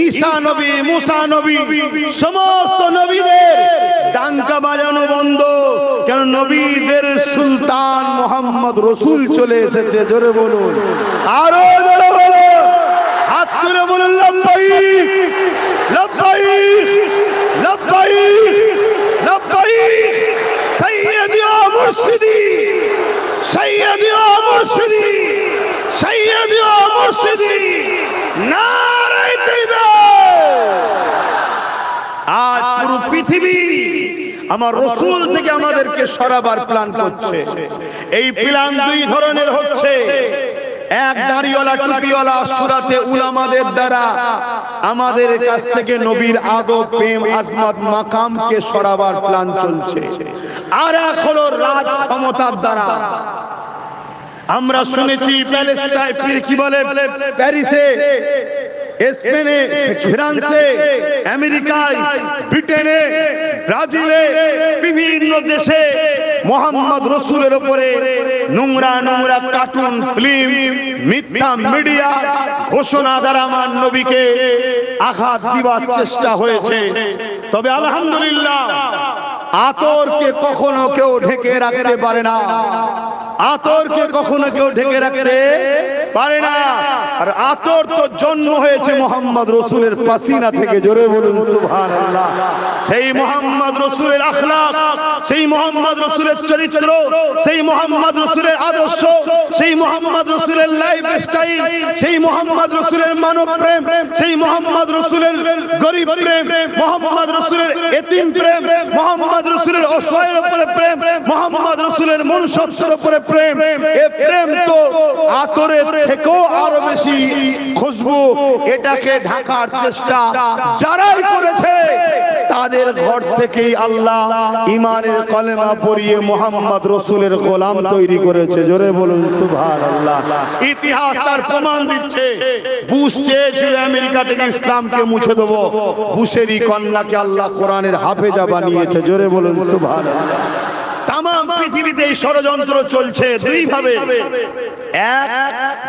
ঈসা নবী, মুসা নবী, সমস্ত নবীদের ডাঙ্কা বাজানো বন্ধ। কেন? নবীদের সুলতান মুহাম্মদ রাসূল চলে এসেছে। জোরে বলুন, আরো জোরে বলুন, হাত তুলে বলুন লব্বাইক লব্বাইক লব্বাইক লব্বাইক সাইয়্যিদি ওয়া মুর্শিদি, সাইয়্যিদি ওয়া মুর্শিদি, সাইয়্যিদি ওয়া মুর্শিদি, নারায়ে তাকবীর। আজ পুরো পৃথিবী আমার রাসূল থেকে আমাদেরকে সরাবার প্ল্যান করছে। এই প্ল্যান দুই ধরনের হচ্ছে। এক, দাড়িওয়ালা টুপিওয়ালা সুরাতে উলামাদের দ্বারা আমাদের কাছ থেকে নবীর আদব, প্রেম, আজমত, মাকামকে সরাবার প্ল্যান চলছে। আর এক হলো রাজ ক্ষমতার দ্বারা। আমরা শুনেছি প্যালেস্টাইন, কি বলে, প্যারিসে, স্পেনে, ফ্রান্সে, আমেরিকায়, ব্রিটেনে, ব্রাজিলে, বিভিন্ন দেশে মুহাম্মদ রাসূলের উপরে নোংরা নোংরা কার্টুন, ফিল্ম, মিথ্যা মিডিয়া ঘোষণা দ্বারা আমার নবীকে আঘাত দিবার চেষ্টা হয়েছে। তবে আলহামদুলিল্লাহ, আতরকে কখনো কেউ ঢেকে রাখতে পারে না। আতরকে কখনো কেউ ঢেকে রাখতে পারে না। আর আতর তো জন্ম হয়েছে মুহাম্মদ রাসূলের পাসিনা থেকে। জোরে বলুন সুবহানাল্লাহ। সেই মুহাম্মদ রাসূলের আখলাক, সেই মুহাম্মদ রাসূলের চরিত্র, সেই মুহাম্মদ রাসূলের আদর্শ, সেই মুহাম্মদ রাসূলের লাইফস্টাইল, সেই মুহাম্মদ রাসূলের মানব প্রেম, সেই মুহাম্মদ রাসূলের গরীব প্রেম, মুহাম্মদ রাসূলের এতিম প্রেম, মুহাম্মদ রাসূলের অসহায়ের উপরে প্রেম, মুহাম্মদ রাসূলের মনুষ্যত্বের উপরে প্রেম। এই প্রেম তো আতরের থেকেও আরো বেশি খুশবু। এটাকে ঢাকার চেষ্টা যারাই করেছে তাদের ঘর থেকেই আল্লাহ ঈমানের কলেমা পড়িয়ে মুহাম্মদ রাসূলের গোলাম তৈরি করেছে। জোরে বলুন সুবহানাল্লাহ। ইতিহাস তার প্রমাণ দিচ্ছে। বুশ চেয়েছিল আমেরিকা থেকে ইসলামকে মুছে দেব, বুশেরই কন্যাকে আল্লাহ কোরআনের হাফেজা বানিয়েছে। জোরে বলুন সুবহানাল্লাহ। তাম পৃথিবীতে ষড়যন্ত্র চলছে দুই ভাবে। এক,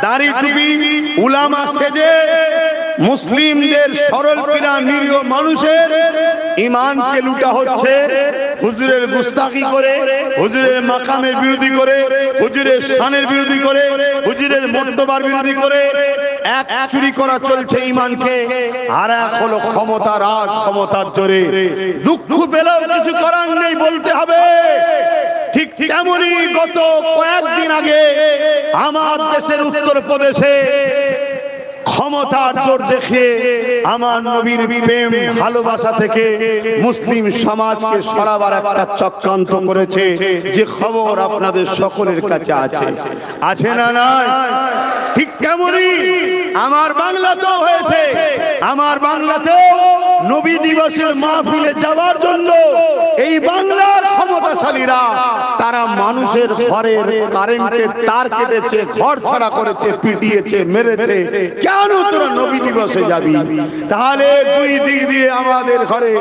দাড়ি টুপি উলামা সেজে মুসলিমদের সরল পীরা নিরীহ মানুষের ঈমানকে লুটা হচ্ছে। হুজুরের গুস্তাখি করে, হুজুরের মাকামের বিরোধী করে, হুজুরের শানের বিরোধী করে, হুজুরের মর্তবার বিরোধী করে এক চুরি করা চলছে ঈমানকে। আর এক হলো ক্ষমতা, রাজ ক্ষমতার জোরে। দুঃখ পেলেও কিছু করার নেই, বলতে হবে। ঠিক তেমনি গত কয়েকদিন আগে আমার দেশের উত্তরপ্রদেশে ক্ষমতার জোর দেখে আমার নবীর প্রেম ভালোবাসা থেকে মুসলিম সমাজকে সরাবার একটা চক্রান্ত করেছে, যে খবর আপনাদের সকলের কাছে আছে। আছে না নাই? ঠিক তেমনি আমার বাংলাতেও হয়েছে। আমার বাংলাতেও নবী দিবসের মাহফিলে যাওয়ার জন্য এই বাংলার ক্ষমতাশালীরা তারা মানুষের ঘরের কারেন্টের তার কেটেছে, ঘর ছাড়া করেছে, পিটিয়েছে, মেরেছে। কেন তোরা নবী দিবসে যাবি? তাহলে দুই দিক দিয়ে আমাদের ঘরে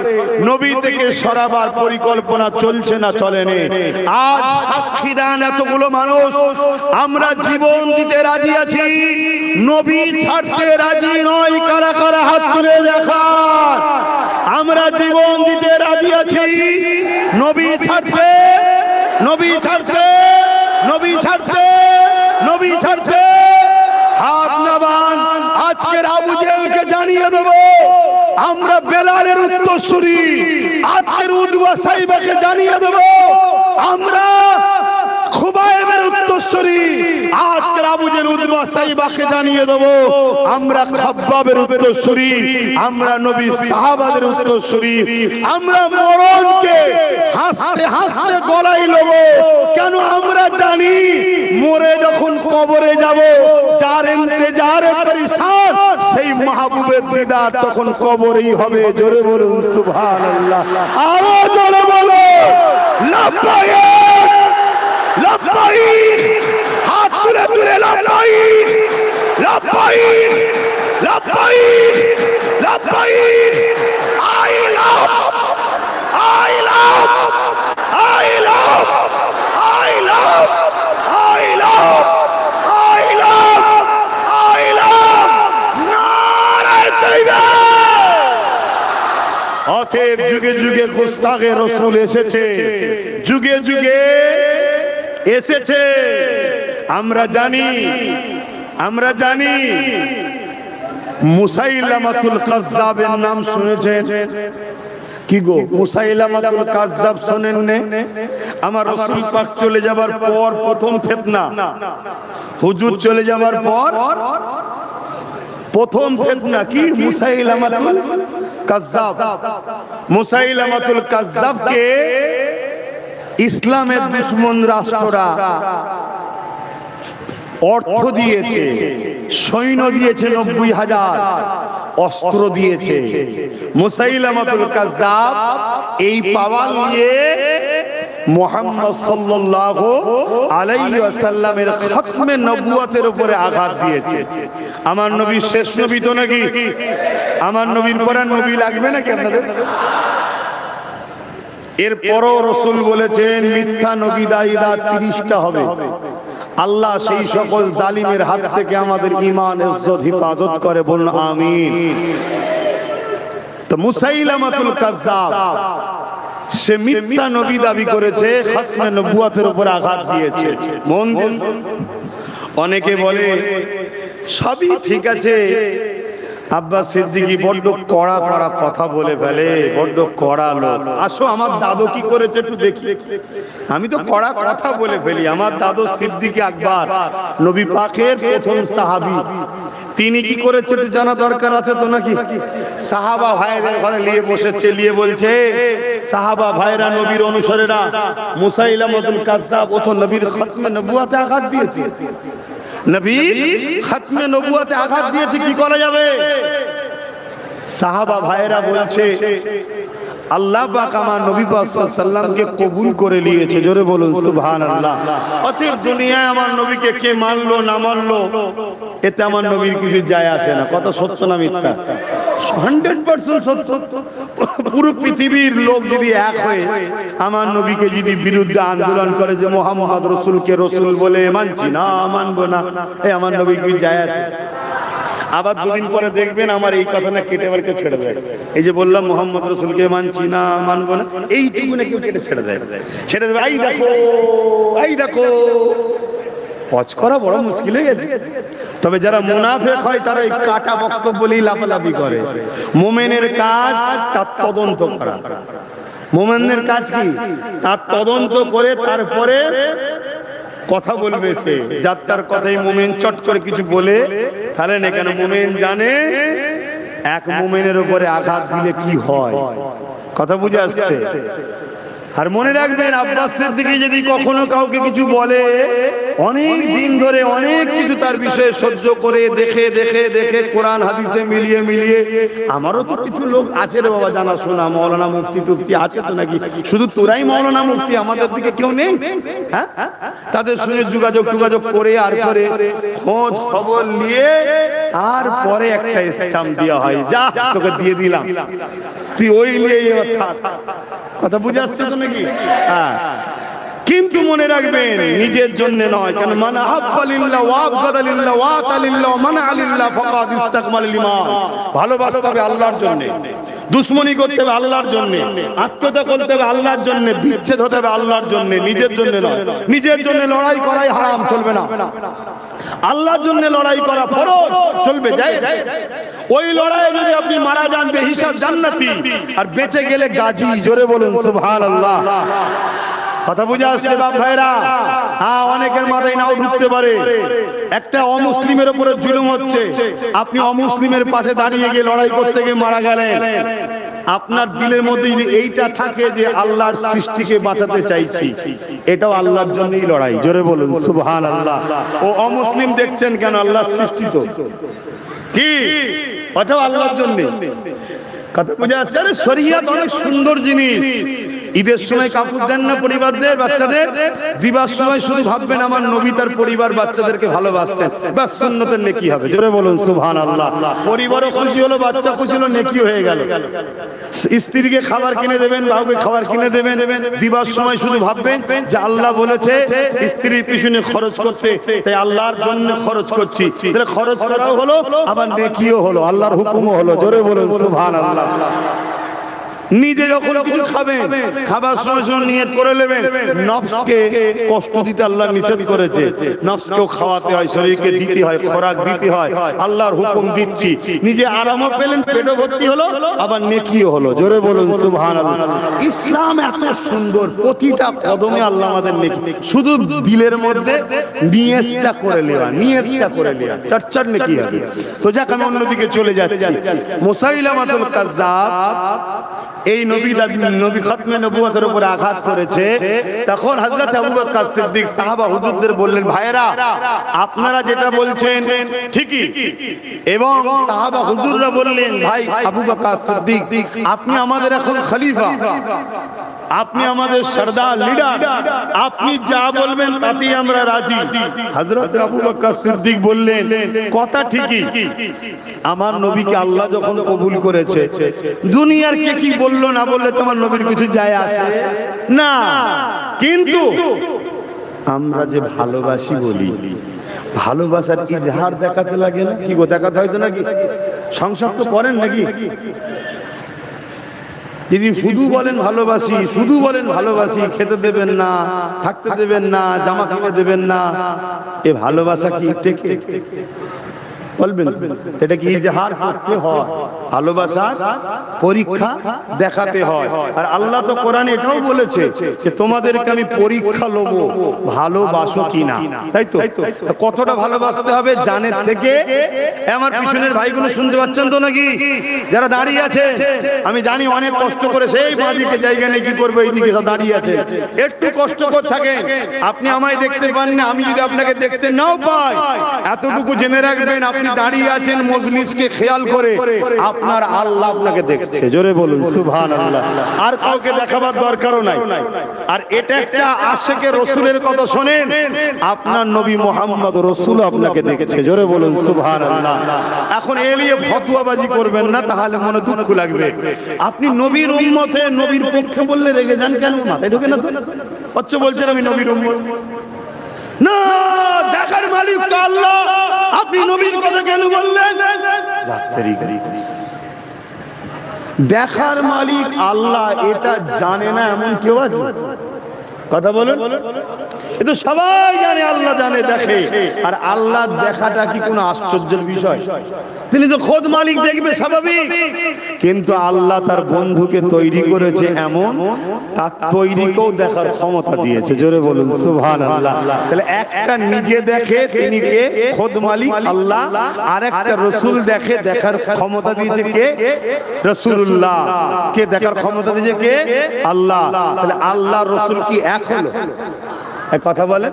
নবী থেকে সরাবার পরিকল্পনা চলছে না চলেনি? আজ সাক্ষী দেন এতগুলো মানুষ, আমরা জীবন দিতে রাজি আছি, নবী ছাড়তে রাজি নয়। কারা কারা হাত তুলে দেখান। আমরা জীবন দিতে রাজি আছি, নবী ছাড়তে, নবী ছাড়তে, নবী ছাড়তে, নবী ছাড়তে হাত নামান। আজকের আবু জেহেলকে জানিয়ে দেব আমরা বেলালের উত্তরসূরি। আজকের উদবা সাইবাকে জানিয়ে দেব আমরা খুবাইবের উত্তরসূরি। আজকের আবু জেহেল উদবা সাইবাকে জানিয়ে দেব আমরা খাব্বাবের উত্তরসূরি। আমরা নবী সাহাবাদের উত্তরসূরি। আমরা মরণকে হাসতে হাসতে গলায় নেব। কেন? আমরা জানি মরে যখন কবরে যাব, যার ইন্তজারে পরিশান সেই মাহবুবের দিদার তখন কবরেই হবে। জোরে বলুন সুবহানাল্লাহ। আরো জোরে বলো লাব্বাইক লাব্বাইক। হাত তুলে তুলে লাব্বাইক লাব্বাইক লাব্বাইক লাব্বাইক। I love, I love, I love, I love, I love, I love, I love. নারায়ে তাকবীর। অতএব যুগে যুগে গুস্তাখে রাসূল এসেছে, যুগে যুগে এসেছে। আমরা জানি মুসাইলামাতুল কাজ্জাবের নাম শুনেছেন কি গো? মুসাইলামাতুল কাজ্জাব শুনেন নে? আমার রাসূল পাক চলে যাবার পর প্রথম ফিতনা, হুজুর চলে যাবার পর প্রথম ফিতনা কি? মুসাইলামাতুল কাজ্জাব। মুসাইলামাতুল কাজ্জাবকে ইসলামের দুশমন রাষ্ট্ররা অর্থ দিয়েছে, সৈন্য দিয়েছে 90,000, অস্ত্র দিয়েছে। মুসাইলামাতুল কাজ্জাব এই পাওয়ার নিয়ে মুহাম্মদ সাল্লাল্লাহু আলাইহি ওয়াসাল্লামের খতমে নবুয়তের উপরে আঘাত দিয়েছে। আমার নবী শেষ নবী তো নাকি? আমার নবীর পরে নবী লাগবে নাকি আপনাদের? এরপরও রাসূল বলেছেন মিথ্যা নবী দায়ীরা 30টা হবে। আল্লাহ সেই সকল জালিমের হাত থেকে আমাদের ঈমান ইজ্জত হিফাজত করে, বলুন আমিন। তো মুসাইলামাতুল কাজ্জাব সে মিথ্যা নবী দাবি করেছে, খতমে নবুয়তের উপর আঘাত দিয়েছে। মন দিন, অনেকে বলে সবই ঠিক আছে, আব্বাস সিদ্দিকী বড্ড কড়া কড়া কথা বলে ফেলে, বড্ড কড়া লোক। আসো আমার দাদু কি করেছে একটু দেখি। আমি তো কড়া কথা বলে ফেলি। আমার দাদু সিদ্দিকী আকবর, নবী পাকের প্রথম সাহাবী, তিনি কি করেছে একটু জানা দরকার আছে তো নাকি? সাহাবা ভাইদের ঘরে নিয়ে বসেছে, নিয়ে বলছে সাহাবা ভাইরা, নবীর অনুসারীরা, মুসাইলামাতুল কাজ্জাব ও তো নবীর খতমে নবুয়তে আঘাত দিয়েছে, নবীর খতমে নবুয়তে আঘাত দিয়েছে, কি করা যাবে? সাহাবা ভাইরা বলছে আল্লাহ পাক আমার নবী পাক সাল্লাল্লাহু আলাইহি ওয়াসাল্লামকে কবুল করে নিয়েছে, জোরে বলুন সুবহানাল্লাহ। অতএব দুনিয়ায় আমার নবীকে কে মানলো না মানলো এতে আমার নবীর কিছু যায় আসে না। কত সত্য না মিথ্যা? 100% সত্য। পুরো পৃথিবীর লোক যদি এক হয়ে আমার নবীকে যদি বিরুদ্ধে আন্দোলন করে যে মুহাম্মদ রাসূলকে রাসূল বলে মানছি না, মানবো না, এই আমার নবী কি যায় আসে? আবার দুদিন পরে দেখবেন আমার এই কথা না কেটে আবার কেউ ছেড়ে দেয়। এই যে বললাম মুহাম্মদ রাসূলকে মানছি না, মানবো না, এইটুকু না কেউ কেটে ছেড়ে দেয়, ছেড়ে দেবে। এই দেখো, এই দেখো, পজ করা বড় মুশকিল হয়ে গেছে। তবে যারা মুনাফিক হয় তারা এই কাটা বক্তব্য বলেই লাফালাফি করে। মুমিনের কাজ তার তদন্ত করা। মুমিনের কাজ কি? তার তদন্ত করে তারপরে কথা বলবে সে। যার তার কথাই মুমিন চট করে কিছু বলে তাহলে না, কেন মুমিন জানে এক মুমিনের উপরে আঘাত দিলে কি হয়। কথা বুঝে আসছে? আর মনে রাখবেন, আব্বাস সিদ্দিকী যদি কখনো কাউকে কিছু বলে, অনেক দিন ধরে অনেক কিছু তার বিষয়ে সহ্য করে দেখে দেখে দেখে কোরআন হাদিসে মিলিয়ে মিলিয়ে, আমারও তো কিছু লোক আছে রে বাবা জানা শোনা, মাওলানা মুফতি টুফতি আছে তো নাকি? শুধু তোরাই মাওলানা মুফতি, আমাদের দিকে কেউ নেই? হ্যাঁ, তাদের সঙ্গে যোগাযোগ করে আর করে খোঁজ খবর নিয়ে আর পরে একটা স্ট্যাম্প দেওয়া হয়, যা তোকে দিয়ে দিলাম, তুই ওই নিয়ে থাক। কথা বুঝে আসছে তো নাকি? হ্যাঁ, কিন্তু মনে রাখবেন নিজের জন্য নয়। কেন? মান আহাব্বা লিল্লাহ ওয়া আবগাদা লিল্লাহ ওয়া আতা লিল্লাহ ওয়া মানা লিল্লাহ ফাকাদ ইসতাকমাল ঈমান। ভালোবাসতে হবে আল্লাহর জন্য, দুশমনি করতে হবে আল্লাহর জন্য, আত্মীয়তা করতে হবে আল্লাহর জন্য, বিচ্ছেদ হতে হবে আল্লাহর জন্য, নিজের জন্য নয়। নিজের জন্য লড়াই করাই হারাম, চলবে না। আল্লাহর জন্য লড়াই করা ফরজ, চলবে, যায়। ওই লড়াইয়ে যদি আপনি মারা যান বেহিসাব জান্নাতি, আর বেঁচে গেলে গাজী, জোরে বলুন সুবহানাল্লাহ। কথা বুঝে আসছে বাপ ভাইরা? হ্যাঁ, অনেকের মাথায় নাও ঢুকতে পারে। একটা অমুসলিমের উপরে জুলুম হচ্ছে, আপনি অমুসলিমের পাশে দাঁড়িয়ে গিয়ে লড়াই করতে গিয়ে মারা গেলেন, আপনার দিলের মধ্যে যদি এইটা থাকে যে আল্লাহর সৃষ্টিকে বাঁচাতে চাইছি, এটাও আল্লাহর জন্যই লড়াই, জোরে বলুন সুবহানাল্লাহ। ও অমুসলিম দেখছেন কেন? আল্লাহর সৃষ্টি তো কি, ওটাও আল্লাহর জন্য। কথা বুঝে আসছে? আরে শরীয়ত অনেক সুন্দর জিনিস। ঈদের সময় কাপড় দেন না পরিবারদের, বাচ্চাদের দিবার সময় শুধু ভাববেন আমার নবী তার পরিবার বাচ্চাদেরকে ভালোবাসতেন, বাস সুন্নতের নেকি হবে, জোরে বলুন সুবহানাল্লাহ। পরিবারও খুশি হলো, বাচ্চা খুশি হলো, নেকি হয়ে গেল। স্ত্রীকে খাবার কিনে দেবেন, বাবুকে খাবার কিনে দেবেন, দিবার সময় শুধু ভাববেন যে আল্লাহ বলেছে স্ত্রীর পিছনে খরচ করতে, তাই আল্লাহর জন্য খরচ করছি। তাহলে খরচ করাও হলো, আবার নেকিও হলো, আল্লাহর হুকুমও হলো, জোরে বলুন সুবহানাল্লাহ। নিজে যখন কিছু খাবেন, খাবার সময় সময় নিয়ত করে নেবেন নফসকে কষ্ট দিতে আল্লাহ নিষেধ করেছে, নফসকেও খাওয়াতে হয়, শরীরকে দিতে হয়, খোরাক দিতে হয়, আল্লাহর হুকুম দিচ্ছি। নিজে আরামও পেলেন, পেটও ভর্তি হলো, আবার নেকিও হলো। জোরে বলুন সুবহানাল্লাহ। ইসলাম এত সুন্দর, প্রতিটা কদমে আল্লাহ আমাদের নেকি, শুধু দিলের মধ্যে নিয়তটা করে নেওয়া, নিয়তটা করে নেওয়া, চটচট নেকি হবে। তো যাক, আমি অন্যদিকে চলে যাচ্ছি। মুসাইলামাতুল কাজ্জাব এই নবী খতমে নবুয়তের উপরে আঘাত করেছে। তখন হযরত আবু বকর সিদ্দিক সাহাবা হুজুরদের বললেন, ভাইরা আপনারা যেটা বলছেন ঠিকই। এবং সাহাবা হুজুররা বললেন, ভাই আবু বকর সিদ্দিক আপনি আমাদের এখন খলিফা, আপনি আমাদের সরদার, লিডার, আপনি যা বলবেন তাতেই আমরা রাজি। হযরত আবু বকর সিদ্দিক বললেন, কথা ঠিকই, আমার নবীকে আল্লাহ যখন কবুল করেছে, দুনিয়ার কে কি বললো না বললে তোমার নবীর কিছু যায় আসে না, কিন্তু আমরা যে ভালোবাসি বলি, ভালোবাসার ইজহার দেখাতে লাগে না? কি গো, দেখাতে হয়তো নাকি? সংসার তো করেন নাকি? যদি শুধু বলেন ভালোবাসি, শুধু বলেন ভালোবাসি, খেতে দেবেন না, থাকতে দেবেন না, জামা কিনে দেবেন না, এ ভালোবাসা কি টেকে? বলবেন এটা কি ইজহার করতে হয়? ভালোবাসা পরীক্ষা দেখাতে হয়। আর আল্লাহ তো কোরআনে এটাও বলেছে যে তোমাদেরকে আমি পরীক্ষা লব ভালোবাসো কিনা, তাই তো? কতটা ভালোবাসতে হবে জানের থেকে। আমার পিছনের ভাইগুলো শুনতে পাচ্ছেন তো নাকি? যারা দাঁড়িয়ে আছে, আমি জানি অনেক কষ্ট করে সেই বাঁদিকে জায়গা নেই, কি করবো, এইদিকে দাঁড়িয়ে আছে, একটু কষ্ট করে থাকেন। আপনি আমায় দেখতে পান না, আমি যদি আপনাকে দেখতে নাও পাই, এতটুকু জেনে রাখবেন, আপনি দাঁড়িয়ে আছেন মজলিসকে খেয়াল করে, আপনার আল্লাহ আপনাকে দেখছে। জোরে বলুন সুবহানাল্লাহ। আর কাউকে দেখাবার দরকারও নাই। আর এটা একটা আশিকে রাসূলের কথা শুনেন, আপনার নবী মুহাম্মদ রাসূল আপনাকে দেখছে। জোরে বলুন সুবহানাল্লাহ। এখন এলিয়ে ফতোয়াবাজি করবেন না, তাহলে মনে দুঃখ লাগবে। আপনি নবীর উম্মতে, নবীর পক্ষে বললে রেগে যান কেন? মাথায় ঢোকে না তো? আচ্ছা বলছেন আমি নবীর উম্মত না, দেখার মালিক আল্লাহ, আপনি নবীর কথা কেন বললেন? দেখার মালিক আল্লাহ, এটা জানে না এমন কেউ আছে? কথা বলেন। এ তো সবাই জানে, আল্লাহ জানে, দেখে। আর আল্লাহ দেখাটা কি কোনো আশ্চর্যের বিষয়? তিনি তো খোদ মালিক, দেখবে স্বাভাবিক। কিন্তু আল্লাহ তার বন্ধুকে তৈরি করেছে এমন, তার তৈরিকেও দেখার ক্ষমতা দিয়েছে। জোরে বলুন সুবহানাল্লাহ। তাহলে একটা নিজে দেখে, তিনি কে? খোদ মালিক আল্লাহ। আর একটা রাসূল দেখে, দেখার ক্ষমতা দিয়েছে কে? রাসূলুল্লাহ। কে দেখার ক্ষমতা দিয়েছে? কে? আল্লাহ। তাহলে আল্লাহ রাসূল কি এক হলো? কথা বলে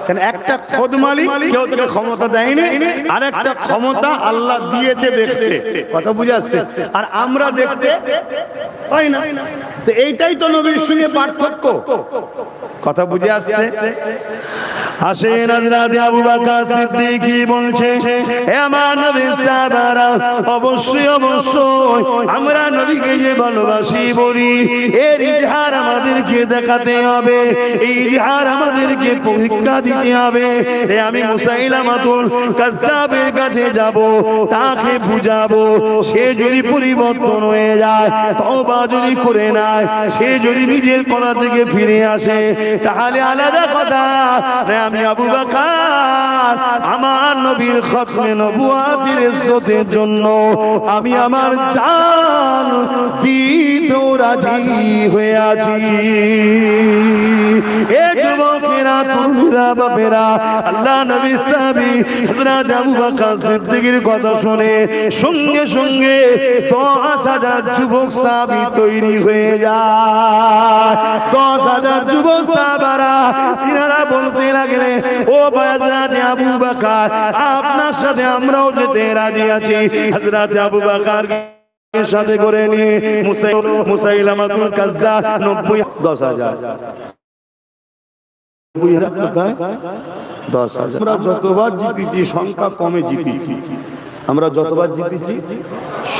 কেন? একটা খোদ মালিক, কেউ তাকে ক্ষমতা দেয়নি, আর একটা ক্ষমতা আল্লাহ দিয়েছে, দেখছে। কথা বুঝে আসছে? আর আমরা দেখতে পাই না। তো এইটাই তো নবীর সঙ্গে পার্থক্য। কথা বুঝে আসছে? আসেন হযরত আবু বকর সিদ্দিক বলছে, হে আমার নবীর সাহাবারা, অবশ্যই অবশ্যই আমরা নবীকে যে ভালোবাসি বলি, এর ইজহার আমাদেরকে দেখাতে হবে, এই ইজহার আমাদেরকে পরীক্ষা দিতে হবে। আমি মুসাইলামাতুল কাজ্জাবের কাছে যাব, তাকে বুঝাবো। সে যদি পরিবর্তন হয়ে যায়, তওবা যদি করে নেয়, সে যদি নিজের কথা থেকে ফিরে আসে, তাহলে আলাদা কথা। আমি আবু বকর আমার নবীর খতমে নবুয়তের ইজ্জতের জন্য আমি আমার জান দিতেও রাজি হয়ে আছি। এ যুবকেরা, তরুণেরা, বাপেরা, আল্লাহ নবী সাহাবী হযরত আবু বকর সিদ্দিকের কথা শুনে সঙ্গে সঙ্গে 10,000 যুবক সাহাবী তৈরি হয়ে যায়। 10,000 যুবক সাহাবারা তিনারা বলতে লাগলেন, ও হযরত আবু বকর, আপনার সাথে আমরাও যেতে রাজি আছি। হযরত আবু বকর সাথে করে নিয়ে মুসাইলামাতুল কাজ্জাব 10,000 আমরা যতবার জিতেছি সংখ্যা কমে জিতেছি। আমরা যতবার জিতেছি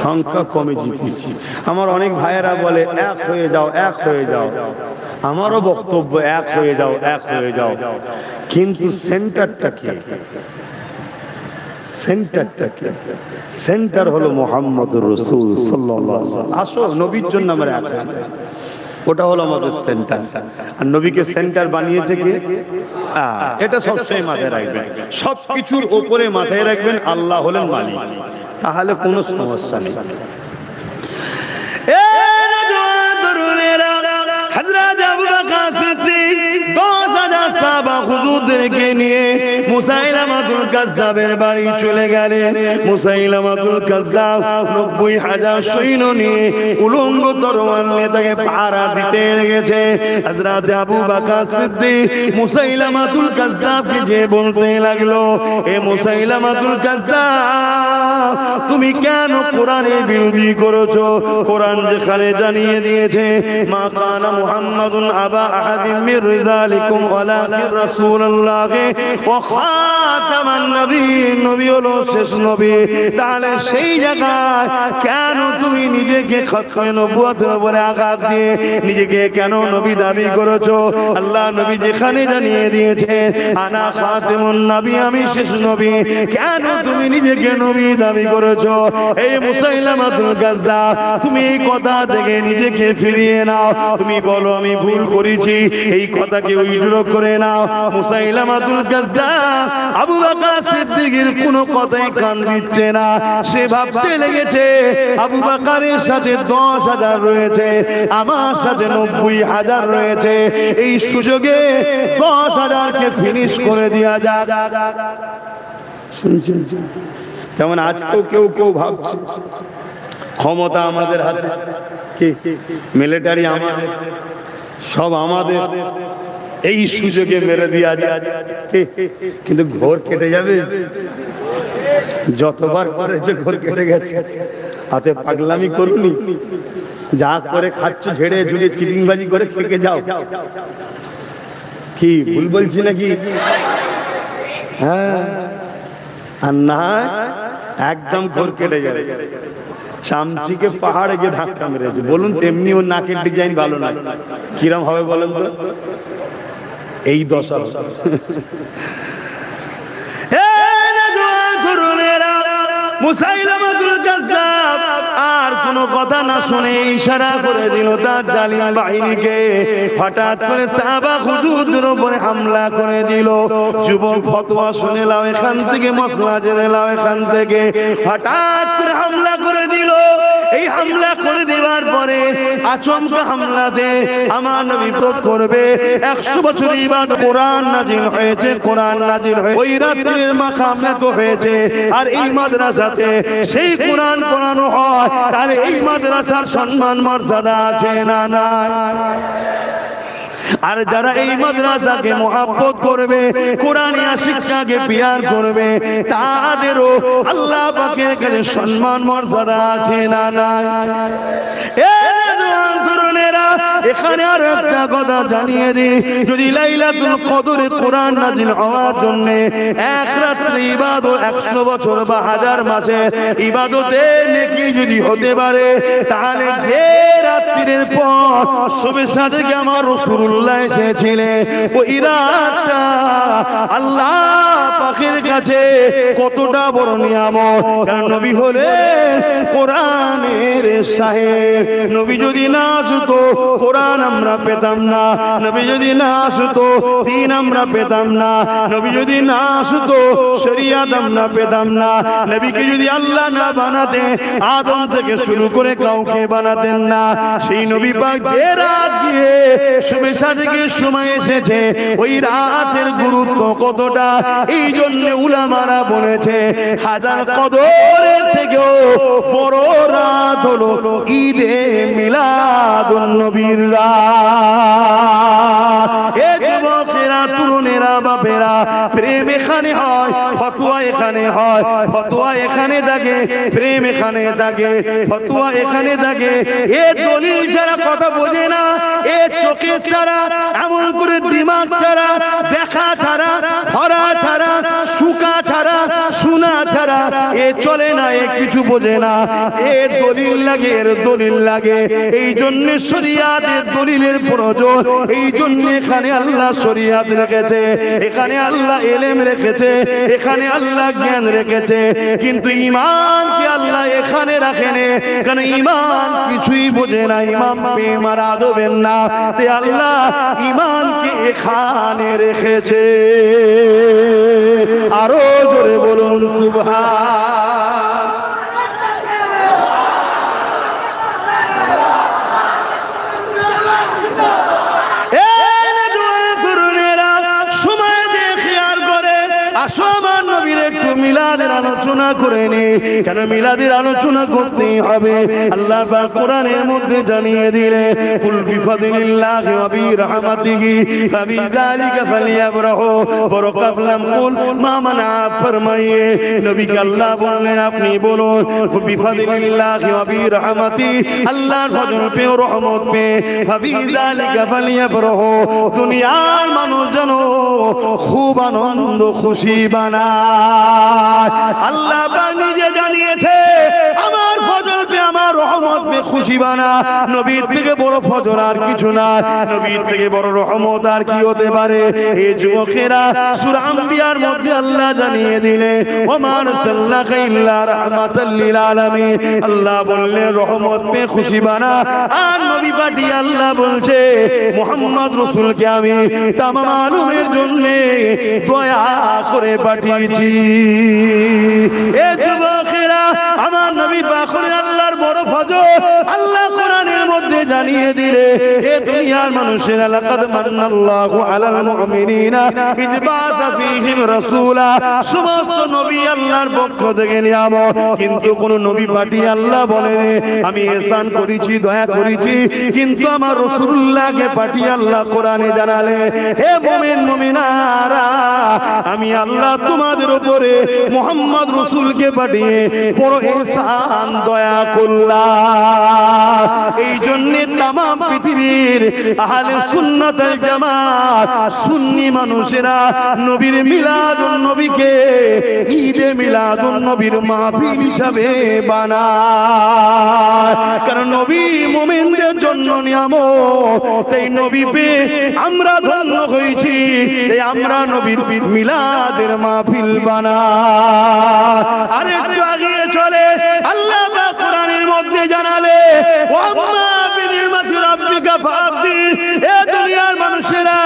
সংখ্যা কমে জিতেছি। আমার অনেক ভাইয়েরা বলে এক হয়ে যাও, এক হয়ে যাও। আমারও বক্তব্য এক হয়ে যাও, এক হয়ে যাও। কিন্তু সেন্টারটা কি? সেন্টারটা কি? সেন্টার হলো মুহাম্মদুর রাসূল সাল্লাল্লাহু আলাইহি ওয়াসাল্লাম। আসো নবীর জন্য আমরা এক হয়ে যাই, ওটা হলো আমাদের সেন্টার। আর নবীকে সেন্টার বানিয়েছে কে? এটা সবসময় মাথায় রাখবেন, সবকিছুর উপরে মাথায় রাখবেন আল্লাহ হলেন মালিক, তাহলে কোনো সমস্যা নেই। হযরত আবু বকর সিদ্দিক 10,000 সাহাবা হুজুরদেরকে নিয়ে মুসাইলামাতুল কাজ্জাবের বাড়ি চলে গেলেন। মুসাইলামাতুল কাজ্জাব 90,000 সৈন্য নিয়ে উলঙ্গ তরোয়াল নিয়ে তাকে পাহারা দিতে লেগেছে। হযরত আবু বকর সিদ্দিক মুসাইলামাতুল কাজ্জাবকে যে বলতে লাগলো, এ মুসাইলামাতুল কাজ্জাব, তুমি কেন কোরআনের বিরোধী করেছো? কোরআন যেখানে জানিয়ে দিয়েছে মা কানা মুহাম্মাদুন আবা আহাদিম মির রিজালিকুম ওয়ালাকিন রাসূলুল্লাহ ওয়া খাতামান নবিয়্যিন, নবী হলো শেষ নবী। তাহলে সেই জায়গায় কেন তুমি নিজেকে খতমে নবুয়তের উপরে আঘাত দিয়ে নিজেকে কেন নবী দাবি করেছো? আল্লাহ নবী যেখানে জানিয়ে দিয়েছে আনা খাতিমুন নবী, আমি শেষ নবী, কেন তুমি নিজেকে নবী দাবি করেছো? এই মুসাইলামাতুল কাজ্জাব, তুমি এই কথা থেকে নিজেকে ফিরিয়ে নাও, তুমি বলো আমি ভুল করেছি, এই কথাকে উইথড্র করে নাও। মুসাইলামাতুল কাজ্জাব আবু বকর সিদ্দিকের কোনো কথাই কান দিচ্ছে না। সে ভাবতে লেগেছে আবু বকরের সাথে 10,000 রয়েছে, আমার সাথে 90,000 রয়েছে, এই সুযোগে 10,000 কে ফিনিশ করে দেওয়া যাক। শুনছেন? যেমন আজকেও কেউ কেউ ভাবছে ক্ষমতা আমাদের হাতে, কি মিলিটারি আমাদের, সব আমাদের, এই সুযোগে মেরে দেওয়া যায়। কিন্তু ঘোর কেটে যাবে, যতবার করেছে ঘোর কেটে গেছে। হাতে পাগলামি করুনি, যা করে খাচ্ছ ঝেড়ে ঝুড়ে চিটিংবাজি করে খেকে যাও। কি ভুল বলছি নাকি? হ্যাঁ, আর না একদম ঘোর কেটে যাবে। চামচিকে পাহাড়ে গিয়ে ধাক্কা মেরেছে, বলুন তেমনি ওর নাকের ডিজাইন ভালো না, কিরম হবে বলেন তো? এই দশা। মুসাইলামাতুল কাজ্জাব আর কোনো কথা না শুনে ইশারা করে দিল তার জালিম বাহিনীকে। হঠাৎ করে সাহাবা হুজুরদের উপরে হামলা করে দিল। যুবক ফতোয়া শুনে লাও এখান থেকে, মশলা জেনে লাও এখান থেকে। হঠাৎ করে হামলা করে দিল। এই হামলা করে দেওয়ার পরে আচমকা হামলাতে আমার নবী বিপদ করবে। 100 বছর ইবাদত, কোরআন নাজিল হয়েছে, কোরআন নাজিল হয়ে ওই রাত্রির মাকামে তো হয়েছে। আর এই মাদ্রাসাতে সেই কোরআন পড়ানো হয়, তাহলে এই মাদ্রাসার সম্মান মর্যাদা আছে না নাই? আর যারা এই মাদ্রাসাকে মহব্বত করবে, কোরআনিয়া শিক্ষাকে পিয়ার করবে, তাদেরও আল্লাহ পাকের কাছে সম্মান মর্যাদা আছে না নাই? এখানে আর একটা কথা জানিয়ে দিই, যদি লাইলাতুল কদরে কোরআন নাজিল হওয়ার জন্য এক রাত্রি ইবাদত 100 বছর বা 1000 মাসে ইবাদতের নেকি যদি হতে পারে, তাহলে যে রাত্রির পর সবে সাদেকে আমার রাসূলুল্লাহ এসেছিলেন, ওই রাতটা আল্লাহ পাকের কাছে কতটা বড় নিয়ামত। কারণ নবী হলেন কোরআনের সাহেব। নবী যদি না আসতো কোরআন আমরা পেতাম না, নবী যদি না আসতো দ্বীন আমরা পেতাম না, নবী যদি না আসতো শরীয়ত আমরা পেতাম না। নবীকে যদি আল্লাহ না বানাতেন, আদম থেকে শুরু করে কাউকে বানাতেন না। সেই নবী পাক যে রাত দিয়ে শুভে সাদেকের সময় এসেছে, ওই রাতের গুরুত্ব কতটা, এই জন্য উলামারা বলেছে 1000 কদরের থেকেও বড় রাত হলো ঈদে মিলাদুন নবীর রাত। এ যুবকেরা, তরুণেরা, বাপেরা, প্রেম এখানে হয়, ফতোয়া এখানে হয়, ফতোয়া এখানে থাকে, প্রেম এখানে থাকে, ফতোয়া এখানে থাকে। এ দলিল ছাড়া কথা বোঝে না, এ চোখে ছাড়া, এমন করে দিমাগ ছাড়া, দেখা ছাড়া, ধরা ছাড়া, শুকা ছাড়া, শোনা ছাড়া, এ চলে না, এ কিছু বোঝে না, এ দলিল লাগে, এর দলিল লাগে। এই জন্য শরিয়াতের দলিলের প্রয়োজন। এই জন্য এখানে আল্লাহ শরিয়াত রেখেছে, এখানে আল্লাহ ইলম রেখেছে, এখানে আল্লাহ জ্ঞান রেখেছে। কিন্তু ঈমানকে আল্লাহ এখানে রাখেনি, কারণ ঈমান কিছুই বোঝে না, ঈমান বেমারা দেবেন না, তাই আল্লাহ ঈমানকে এখানে রেখেছে। আরো জোরে বলুন সুবহান। মিলাদের আলোচনা করে নি, কেন মিলাদের আলোচনা করতেই হবে। আল্লাহ পাক কোরআনের মধ্যে জানিয়ে দিলে, কুল বিফাদিলিল্লাহি ওয়া বিরহমাতিহি ফাবিযালিকা ফালিয়াফরাহু বরকাতলাম কুল মা মানা। ফরমাইয়ে নবীকে আল্লাহ বললেন, আপনি বলুন বিফাদিলিল্লাহি ওয়া বিরহমাতিহি, আল্লাহর ফজল পে ও রহমত পে, ফাবিযালিকা ফালিয়াফরাহু, দুনিয়ার মানুষ যেন খুব আনন্দ খুশি বানায়। আল্লাহ পাক নিজে জানিয়েছে, আমার ফজল পে, আমার রহমত পে খুশি বানা। নবীর থেকে বড় ফজল আর কিছু না, নবীর থেকে বড় রহমত আর কি হতে পারে? এই যুবকেরা সূরা আম্বিয়ার মধ্যে আল্লাহ জানিয়ে দিলে, ওমা আরসালনাকা ইল্লা রাহমাতাল লিল আলামিন। আল্লাহ বললেন রহমত পে খুশি বানা। আর নবী পাঠিয়ে আল্লাহ বলছে, মুহাম্মদ রাসূলকে আমি তামাম আলমের জন্য দয়া করে পাঠিয়েছি। এ যুবকেরা, আমার নবী পাক আল্লাহর বড় ফজল আল্লাহ কোরআনের মধ্যে জানিয়ে দিলে, এ দুনিয়ার মানুষেরা, লাকাদ মান্নাল্লাহু আলাল মুমিনিনা ইয বাআসা ফীহিম রাসূলা। সমস্ত নবী আল্লাহর পক্ষ থেকে নিয়ামত, কিন্তু কোন নবী পাঠিয়ে আল্লাহ বলেন আমি ihsan করেছি, দয়া করেছি, কিন্তু আমার রাসূলুল্লাহকে পাঠিয়ে আল্লাহ কোরআনে জানালে, হে মুমিন মুমিনারা, আমি আল্লাহ তোমাদের উপরে মুহাম্মদ রাসূলকে পাঠিয়ে বড় ihsan দয়া করলাম। এই জন্য तमाम পৃথিবীর আহলে সুন্নাত ওয়াল জামাত সুন্নি মানুষেরা নবীর মিলাদুন নবীকে ঈদে মিলাদুন নবীর মাহফিল হিসাবে বানায়, কারণ নবী মুমিনদের জন্য নিয়ামত। তাই নবী পেয়ে আমরা ধন্য হয়েছি, তাই আমরা নবীর মিলাদের মাহফিল বানাই। আর একটু আগিয়ে চলে আল্লাহ পাক কোরআনের মধ্যে জানালে, ওয়াম্মা বিনিমাতি রাব্বিকা ফাহাদ্দিস। এ দুনিয়ার মানুষেরা,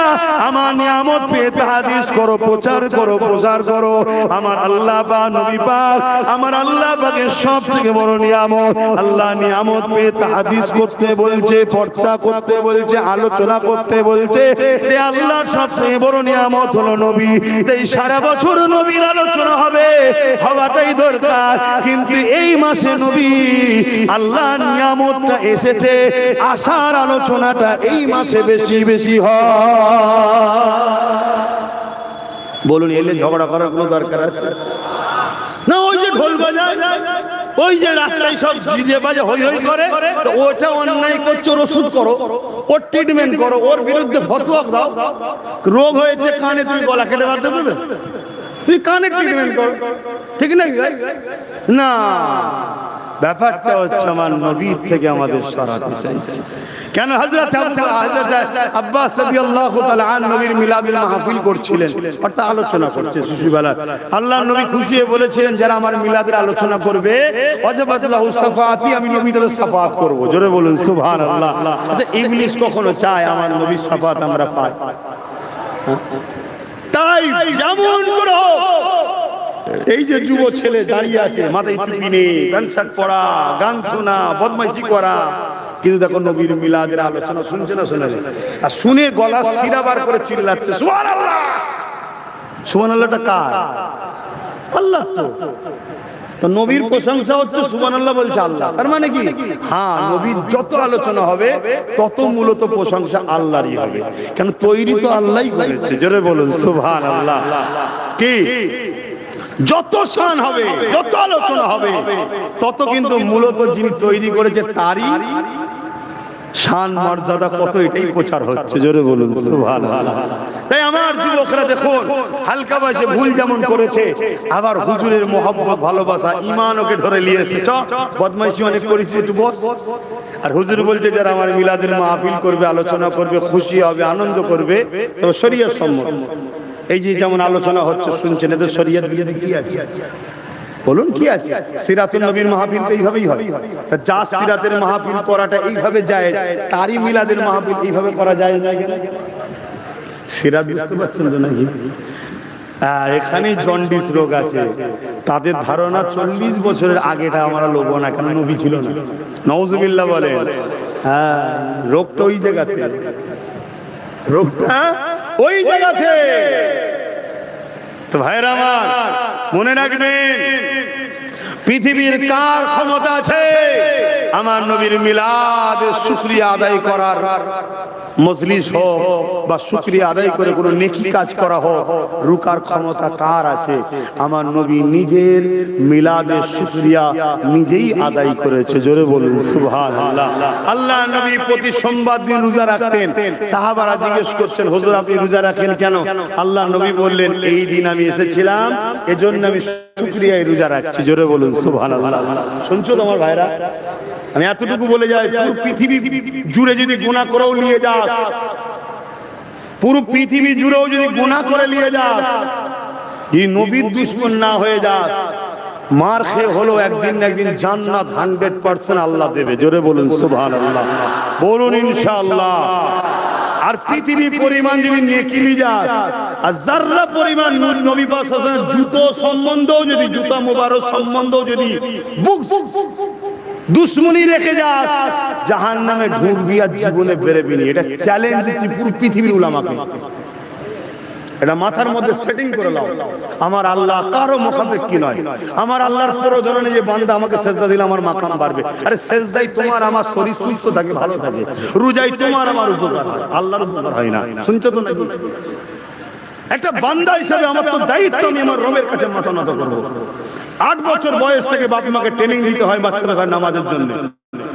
আমার নিয়ামত পেয়ে তাহাদিস করো, প্রচার করো, প্রসার করো। আমার আল্লাহ পাক, নবী পাক আমার আল্লাহ পাকের সবথেকে বড় নিয়ামত। আল্লাহ নিয়ামত পেয়ে তাহাদিস করতে বলছে, চর্চা করতে বলছে, আলোচনা করতে বলছে। এই আল্লাহর সবথেকে বড় নিয়ামত হলো নবী। তাই সারা বছর নবীর আলোচনা হবে, হওয়াটাই দরকার। কিন্তু এই মাসে নবী আল্লাহর নিয়ামতটা এসেছে, আশার আলোচনাটা এই মাসে বেশি বেশি হয়। বলুন, এলে ঝগড়া করার কোনো দরকার আছে না? ওই যে ঢোল বাজায়, ওই যে রাস্তায় সব ডিজে বাজে হই হই করে, ওটা অন্যায় করছো, ওষুধ করো, ওর ট্রিটমেন্ট করো, ওর বিরুদ্ধে ফতোয়া দাও। রোগ হয়েছে কানে, তুমি গলা কেটে বাঁধতে দেবে? তুই কানে ট্রিটমেন্ট কর, ঠিক নাকি? না, ব্যাপারটা হচ্ছে আমার নবীর থেকে আমাদের সরাতে চাইছে। কেন হযরত আব্বাস রাদিয়াল্লাহু তাআলা আনহু নবীর মিলাদের মাহফিল করছিলেন, অর্থাৎ আলোচনা করছে শিশুবেলা। আল্লাহর নবী খুশি হয়ে বলেছিলেন, যারা আমার মিলাদের আলোচনা করবে ওয়াজাবাত লাহু শাফাআতি, আমি নবী তাদের শাফাআত করব। জোরে বলুন সুবহানাল্লাহ। আচ্ছা, ইবলিস কখনো চায় আমার নবীর শাফাআত আমরা পাই? তাই যেমন করো, এই যে যুব ছেলে দাঁড়িয়ে আছে, মাথায় টুপি নেই, প্যান্ট শার্ট পরা, গান শোনা, বদমাইশি করা, কিন্তু দেখো নবীর মিলাদের আলোচনা শুনছে না? শোনে না? আর শুনে গলা শিরা বার করে চিল্লাচ্ছে সুবহানাল্লাহ। সুবহানাল্লাহটা কার? আল্লাহ। তো নবীর প্রশংসা হচ্ছে সুবহানাল্লাহ বলছে আল্লাহ। তার মানে কি? হ্যাঁ, নবীর যত আলোচনা হবে তত মূলত প্রশংসা আল্লাহরই হবে, কেন তৈরি তো আল্লাহই করেছে। জোরে বলুন সুবহানাল্লাহ। কি যত শান হবে, যত আলোচনা হবে, তত কিন্তু মূলত যিনি তৈরি করেছে তারই শান মর্যাদা কত, এটাই প্রচার হচ্ছে, জোরে বলুন সুবহানাল্লাহ। তাই আমার যুবকরা দেখুন, হালকা বয়সে ভুল যেমন করেছে, আবার হুজুরের মহব্বত ভালোবাসা ঈমান ওকে ধরে নিয়েছে। চ বদমাইশি অনেক করেছে, একটু বস। আর হুজুর বলছে যারা আমার মিলাদের মাহফিল করবে, আলোচনা করবে, খুশি হবে, আনন্দ করবে, তো শরীয়ত সম্মত। এই যে যেমন আলোচনা হচ্ছে শুনছেন, এদের শরীয়ত বিরোধী কি আছে বলুন? কি আছে? সিরাতুন নবীর মাহফিল তো এইভাবেই হয়। তা যা সিরাতের মাহফিল করাটা এইভাবে যায়, তারই মিলাদের মাহফিল এইভাবে করা যায় না কেন? সিরাত বুঝতে পারছেন তো নাকি? এখানে জন্ডিস রোগ আছে, তাদের ধারণা 40 বছরের আগেটা আমরা লোব না, কেন নবী ছিল না। নাউজুবিল্লাহ বলে। হ্যাঁ, রোগটা ওই জায়গাতে, রোগটা ওই জায়গাতে। তো ভাইরা আমার মনে রাখবেন, পৃথিবীর কার ক্ষমতা আছে আমার নবীর মিলাদের শুকরিয়া আদায় করার? মজলিস হোক বা শুকরিয়া আদায় করে কোনো নেকি কাজ করা হোক, রুকার ক্ষমতা কার আছে? আমার নবী নিজের মিলাদের শুকরিয়া নিজেই আদায় করেছে, জোরে বলুন সুবহানাল্লাহ। আল্লাহ নবী প্রতি সোমবার দিন রোজা রাখতেন। সাহাবারা জিজ্ঞেস করছেন, হুজুর আপনি রোজা রাখেন কেন? আল্লাহ নবী বললেন, এই দিন আমি এসেছিলাম, এজন্য আমি শুকরিয়ায় রোজা রাখছি, জোরে বলুন সুবহানাল্লাহ। শুনছো তোমার ভাইরা? আমি এতটুকু বলে যাই, পুরো পৃথিবী জুড়ে যদি গুনাহ করেও নিয়ে যাস, পুরো পৃথিবী জুড়েও যদি গুনাহ করে নিয়ে যাস, এই নবীর দুশমন না হয়ে যাস, মার খেয়ে হলো একদিন না একদিন জান্নাত 100% আল্লাহ দেবে, জোরে বলুন সুবহানাল্লাহ, বলুন ইনশাআল্লাহ। আর পৃথিবী পরিমাণ যদি নেকি নিয়ে যাস, আর যাররা পরিমাণ নবী পাক সাল্লাল্লাহু আলাইহি ওয়াসাল্লাম জুতো সম্বন্ধেও যদি, জুতা মোবারক সম্বন্ধেও যদি দুশ্মনী রেখে যাস, জাহান্নামে ঢুকবি আর জীবনে বেরোবি না। এটা চ্যালেঞ্জ দিচ্ছি পুরো পৃথিবীর উলামাকে। এটা মাথার মধ্যে সেটিং করে নাও। আমার আল্লাহ কারো মুখাপেক্ষী নয়। আমার আল্লাহর প্রয়োজন নেই যে বান্দা আমাকে সেজদা দিলে আমার মাকাম বাড়বে। আরে সেজদাই তোমার আমার শরীর সুস্থ থাকে, ভালো থাকে। রোজাই তোমার আমার উপকার হয়, আল্লাহর উপকার হয় না। শুনছো তো নাকি? একটা বান্দা হিসেবে আমার তো দায়িত্ব, আমি আমার রবের কাছে মাথা নত করবো। 8 বছর বয়স থেকে বাপ মাকে ট্রেনিং দিতে হয় বাচ্চারা নামাজের জন্য।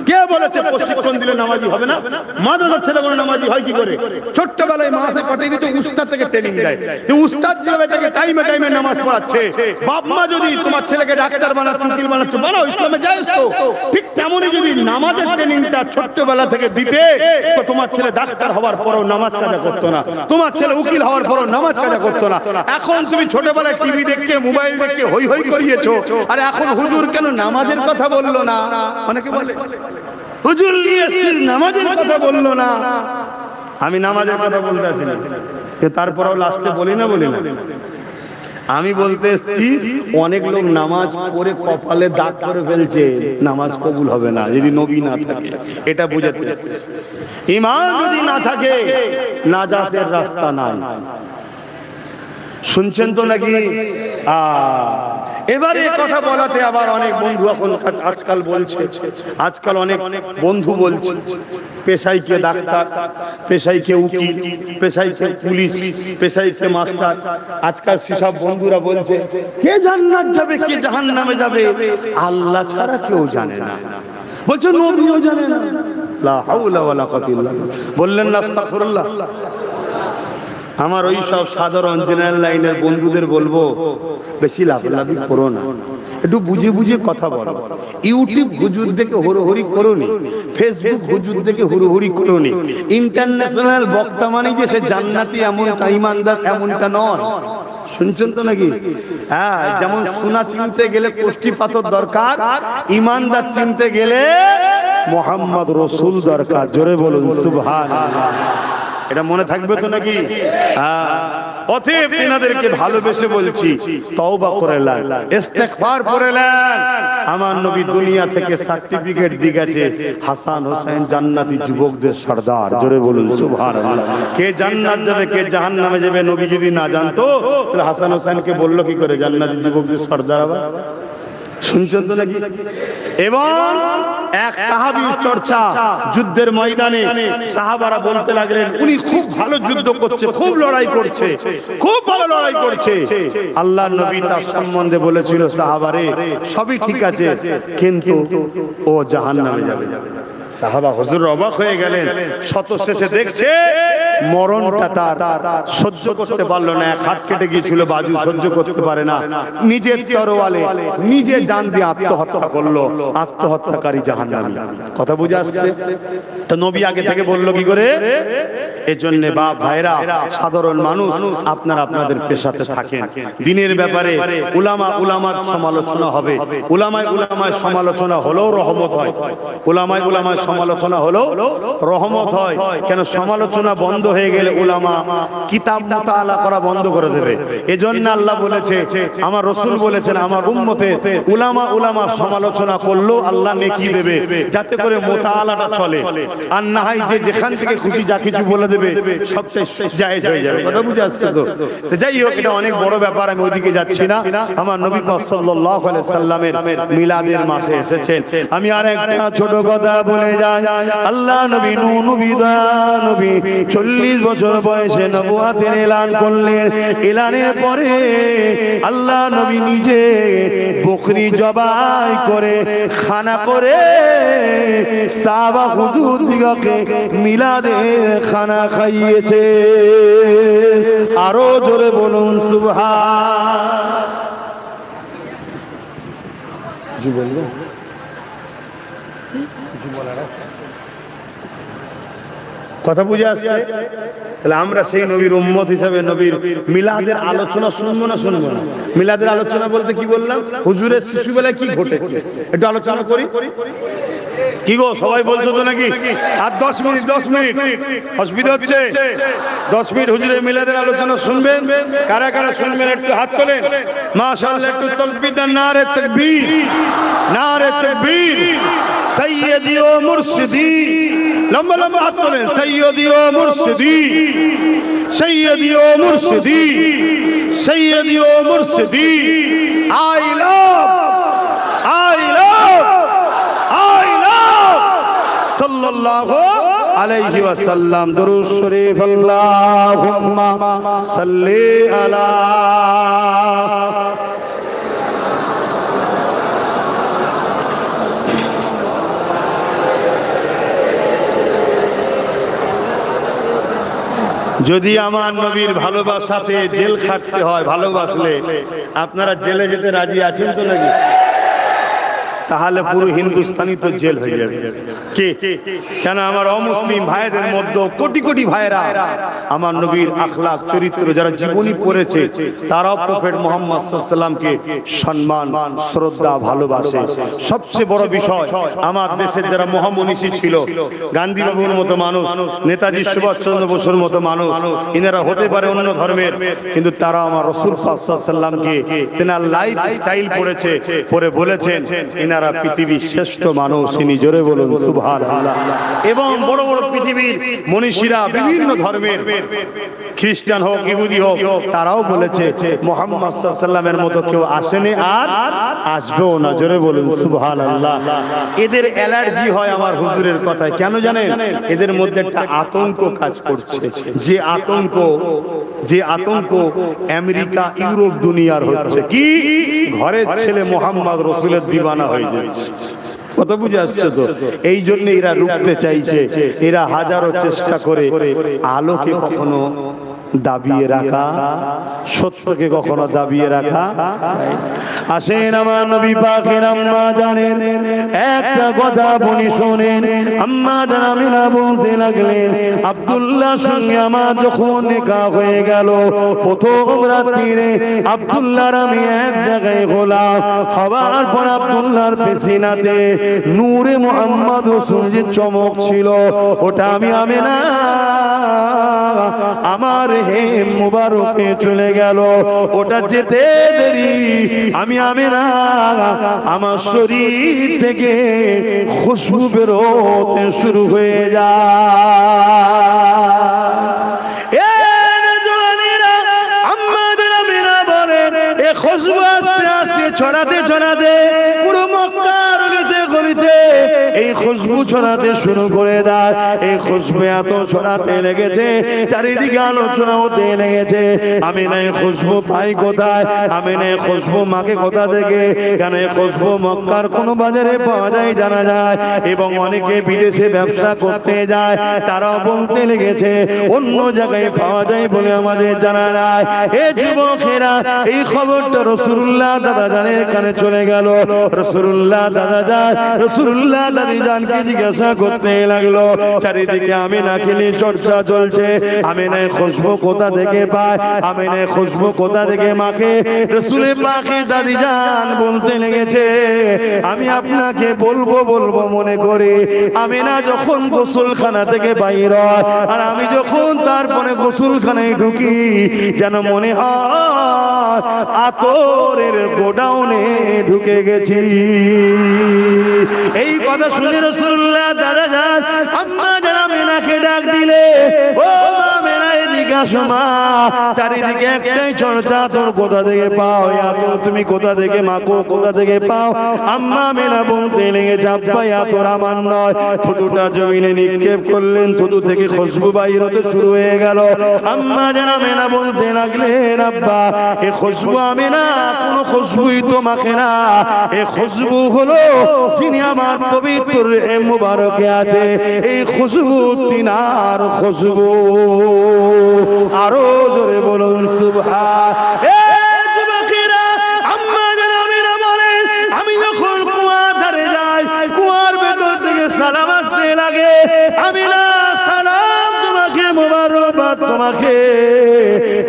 কে বলেছে প্রশিক্ষণ দিলে নামাজি হবে না? মাদ্রাসার ছেলেগুলো নামাজি হয় কি করে? ছোট্টবেলায় মাসে পাঠিয়ে দিতে উস্তাদ থেকে ট্রেনিং দেয়। উস্তাদ যেভাবে তাকে টাইমে টাইমে নামাজ পড়াচ্ছে, বাপ মা যদি তোমার ছেলেকে ডাক্তার বানাচ্ছে, উকিল বানাচ্ছে, বানাও, ইসলামে জায়েজ তো। ঠিক তেমনই যদি নামাজের ট্রেনিংটা ছোট্টবেলা থেকে দিতে, তো তোমার ছেলে ডাক্তার হওয়ার পরও নামাজ কাজা করতো না, তোমার ছেলে উকিল হওয়ার পরও নামাজ কাজা করতো না। এখন তুমি ছোটবেলায় টিভি দেখে, মোবাইল দেখে হই হই করিয়েছো, আর এখন হুজুর কেন নামাজের কথা বললো না? অনেকে বলে হুজুর নিয়ে এসেছেন, নামাজের কথা বললো না। আমি নামাজের কথা বলতে আসি না, তারপরেও লাস্টে বলি না। আমি বলতে এসেছি, অনেক লোক নামাজ পড়ে কপালে দাগ করে ফেলছে, নামাজ কবুল হবে না যদি নবী না থাকে। এটা বুঝাতে এসেছি, ঈমান যদি না থাকে নাজাতের রাস্তা নাই। শুনছেন তো নাকি? এবারে কথা বলাতে আবার অনেক বন্ধু এখন আজকাল বলছে, আজকাল অনেক বন্ধু বলছে পেশায় কে ডাক্তার, পেশায় কে উকিল, পেশায় কে পুলিশ, পেশায় কে মাস্টার। আজকাল সেসব বন্ধুরা বলছে কে জান্নাত যাবে কে জাহান্নামে যাবে আল্লাহ ছাড়া কেউ জানে না। বলছে নবীও জানে না। লা হাওলা ওয়ালা কুওয়াতা ইল্লা বিল্লাহ। বললেন না আস্তাগফিরুল্লাহ। আমার ওই সব সাধারণ জেনারেল লাইনের বন্ধুদের বলবো, বেশি লাফালাফি করো না, একটু বুঝে বুঝে কথা বলো। ইউটিউব হুজুর দেখে হুড়োহুড়ি করোনি, ফেসবুক হুজুর দেখে হুড়োহুড়ি করোনি। ইন্টারন্যাশনাল বক্তা মানে যে সে জান্নাতি এমনটা, ঈমানদার এমনটা নয়। শুনছেন তো নাকি? হ্যাঁ, যেমন সোনা চিনতে গেলে কোষ্ঠী পাথর দরকার, ঈমানদার চিনতে গেলে মুহাম্মদ রাসূল দরকার। জোরে বলুন সুবহানাল্লাহ। এটা মনে থাকবে তো নাকি? অতএব এনাদেরকে ভালোবেসে বলছি, তওবা করে নেন, ইস্তেগফার করে নেন। আমার নবী দুনিয়া থেকে সার্টিফিকেট দিয়ে গেছে, হাসান হোসেন জান্নাতি যুবকদের সর্দার। জোরে বলুন সুবহানাল্লাহ। কে জান্নাত যাবে কে জাহান্নামে যাবে নবী যদি না জানতো, তাহলে হাসান হোসেনকে বললো কি করে জান্নাতি যুবকদের সর্দার আবার? শুনছেন তো নাকি? এবং এক সাহাবীর চর্চা, যুদ্ধের ময়দানে সাহাবারা বলতে লাগলেন উনি খুব ভালো যুদ্ধ করছে, খুব লড়াই করছে, খুব ভালো লড়াই করছে। আল্লাহর নবী তার সম্বন্ধে বলেছিল, সাহাবারে সবই ঠিক আছে কিন্তু ও জাহান্নামে যাবে। সাহাবা হুজুর অবাক হয়ে গেলেন। শত শেষে দেখছে মরণটা তার সহ্য করতে পারলো না, এক হাত কেটে গিয়েছিল, বাজু সহ্য করতে পারে না, নিজের তরোয়ালে নিজে জান দিয়ে আত্মহত্যা করলো। আত্মহত্যাকারী জাহান্নামী। কথা বুঝে আসছে তো? নবী আগে থেকে বললো কি করে? এজন্য বাপ ভাইরা, সাধারণ মানুষ, আপনারা আপনাদের পেশাতে থাকেন। দিনের ব্যাপারে উলামার সমালোচনা হবে, উলামায় সমালোচনা হলেও রহমত হয়, উলামায় সমালোচনা হলেও রহমত হয়। কেন? সমালোচনা বন্ধ হয়ে গেলে উলামা কিতাব মুতাআলা করা বন্ধ করে দেবে। এজন্য আল্লাহ বলেছে, আমার রাসূল বলেছেন, আমার উম্মতে উলামা সমালোচনা করলেও আল্লাহ নেকি দেবে, যাতে করে মুতাআলাটা চলে। আর না হয় যে যেখান থেকে খুশি যা কিছু বলে দেবে, সবটাই জায়েজ হয়ে যাবে। কথা বুঝে আসছে তো? তো যাই হোক, এটা অনেক বড় ব্যাপার, আমি ওইদিকে যাচ্ছি না। আমার নবী পাক সাল্লাল্লাহু আলাইহি সাল্লামের মিলাদের মাসে এসেছেন। আমি আর একটা ছোট কথা বলে যাই। আল্লাহ নবী নবী 40 বছর বয়সে নবুয়তের এলান করলেন। এলানের পরে আল্লাহ নবী নিজে বকরি জবাই করে খানা করে সাহাবা হুজুর দিগকে মিলাদের খানা খাইয়েছে। আরো জোরে বলুন সুবহান। জি বলবো? কথা বুঝে আসছে? তাহলে আমরা সেই নবীর উম্মত হিসাবে নবীর মিলাদের আলোচনা শুনবো না শুনবো না? মিলাদের আলোচনা বলতে কি বললাম? হুজুরের শিশুবেলায় কি ঘটেছে একটু আলোচনা করি। কি গো সবাই বলছো তো নাকি? আর 10 মিনিট অসুবিধা হচ্ছে? 10 মিনিট হুজুরের মিলাদের আলোচনা শুনবেন। কারা কারা শুনবেন একটু হাত তোলেন। মাশাআল্লাহ, একটু তাকবীর দেন। নারে তাকবীর, নারে তাকবীর। সৈয়দি ও মুর্শিদি, লম্বা লম্বা হাত তোলেন। সৈয়দি ও মুর্শিদি, সৈয়দি ও মুর্শিদি, সৈয়দি ও মুর্শিদি। আই লাভ সাল্লাল্লাহু আলাইহি ওয়াসাল্লাম। দুরূদ শরীফ। আল্লাহুম্মা সাল্লি আলা। যদি আমার নবীর ভালোবাসাতে জেল খাটতে হয়, ভালোবাসলে আপনারা জেলে যেতে রাজি আছেন তো নাকি? তাহলে পুরো হিন্দুস্তানি তো জেল হয়ে যাবে। কে? কেন? আমার অমুসলিম ভাইদের মধ্যে কোটি কোটি ভাইরা আমার নবীর আখলাক চরিত্র যারা জীবনী পড়েছে, তারাও প্রফেট মুহাম্মদ সাল্লাল্লাহু আলাইহি ওয়াসাল্লামকে সম্মান, শ্রদ্ধা, ভালোবাসে। সবচেয়ে বড় বিষয়, আমার দেশের যারা মহামনীষী ছিল, গান্ধী বাবুর মতো মানুষ, নেতাজি সুভাষচন্দ্র বসুর মতো মানুষ, এনারা হতে পারে অন্য ধর্মের, কিন্তু তারা আমার রাসূল পাক সাল্লাল্লাহু আলাইহি ওয়াসাল্লামকে তেনার লাইফ স্টাইল পড়েছে, পড়ে বলেছেন এনারা পৃথিবীর শ্রেষ্ঠ মানুষ। ইনি জোরে বলুন সুবহানাল্লাহ। এবং বড় বড় পৃথিবীর মনীষীরা, বিভিন্ন ধর্মের, খ্রিস্টান হোক, ইহুদি হোক, তারাও বলেছে মুহাম্মদ সাল্লাল্লাহু আলাইহি ওয়াসাল্লামের মতো কেউ আসেনি আর আসবেও না। জোরে বলুন সুবহানাল্লাহ। এদের অ্যালার্জি হয় আমার হুজুরের কথায়। কেন জানেন? এদের মধ্যে একটা আতঙ্ক কাজ করছে, যে আতঙ্ক আমেরিকা, ইউরোপ, দুনিয়ার হচ্ছে। কি? ঘরের ছেলে মুহাম্মদ রাসূলের দিওয়ানা হয়ে যাচ্ছে। কত বুঝে আসছে তো? এই জন্য এরা রুখতে চাইছে। এরা হাজারো চেষ্টা করে আলোকে কখনো দাবিয়ে রাখা, সত্যকে কখনো দাবিয়ে রাখা। আসেন আমার নবী পাকের আম্মা জানেন একটা কথা বলি শোনেন। আম্মা জান আমিনা বলতে লাগলেন, আব্দুল্লাহ সঙ্গে আমার যখন নিকাহ হয়ে গেল, প্রথম রাত্রিরে আব্দুল্লাহর আমি এক জায়গায় গোলাম হওয়ার পর আব্দুল্লাহর পেছিনাতে নূরে মুহাম্মদ রাসূলের চমক ছিল। ওটা আমি আমিনা আমার হে মুবারকে চলে গেল। ওটা যেতে দেরি আমি আমিনা আমার শরীর থেকে খুশবু বেরোতে শুরু হয়ে যায়। খুশবু আস্তে আস্তে ছড়াতে ছড়াতে পুরো মক্কার গলিতে গলিতে এই খুশবু ছড়াতে শুরু করে দেয়। এই খুশবু এত ছড়াতে লেগেছে, চারিদিকে আলোচনা হতে লেগেছে। আমি না এই খুশবু পাই কোথায়, আমি না এই খুশবু মাকে কোথা থেকে, কেন এই খুশবু মক্কার কোন বাজারে পাওয়া যায় জানা যায়, এবং অনেকে বিদেশে ব্যবসা করতে যায়, তারাও বলতে লেগেছে অন্য জায়গায় পাওয়া যায় বলে আমাদের জানা যায়। এ যুবকেরা, এই খবরটা রাসূলুল্লাহ দাদা জানের কানে চলে গেল। রাসূলুল্লাহ দাদা জান, রাসূলুল্লাহ দাদি জানকে জিজ্ঞাসা করতে লাগলো, চারিদিকে আমিনা খেলি চর্চা চলছে, আমিনা খুশবু কোথা থেকে পায়, আমিনা খুশবু কোথা থেকে মাকে। রাসূল পাকে দাদি জান বলতে লেগেছে, আমি আপনাকে বলবো বলবো মনে করি, আমিনা যখন গোসলখানা থেকে বাইর হয় আর আমি যখন তারপরে গোসলখানায় ঢুকি, যেন মনে হয় আতরের গোডাউনে ঢুকে গেছি। এই কথা শুনে রাসূলুল্লাহ দাদা জান আম্মা জান আমিনাকে ডাক দিলে, ও আমিনা এদিকে আসো মা, চারিদিকে একটাই চর্চা, তোর কোথা থেকে পাও এত, তুমি কোথা থেকে মাকো কোথা থেকে পাও। আম্মা আমিনা বলতে লেগেছে, আব্বা এতর আমার নয়। থুতুটা জমিনে নিক্ষেপ করলেন, থুতু থেকে খুশবু বাইর হতে শুরু হয়ে গেল। আম্মা জান আমিনা বলতে লাগলেন, আব্বা এই খুশবু আমিনা কোন খুশবুই তো মাখে না, এই খুশবু হলো যিনি আমার পবিত্র মুবারকে আছে, এই খুশবু তিনার খুশবু। আরো জোরে বলুন সুবহান। এই যুবকেরা, আম্মা জান আমিনা বলেন, আমি যখন কুয়ার ধারে যাই, কুয়ার ভেতর থেকে সালাম আসতে লাগে, আমিনা সালাম তোমাকে, মোবারকবাদ তোমাকে।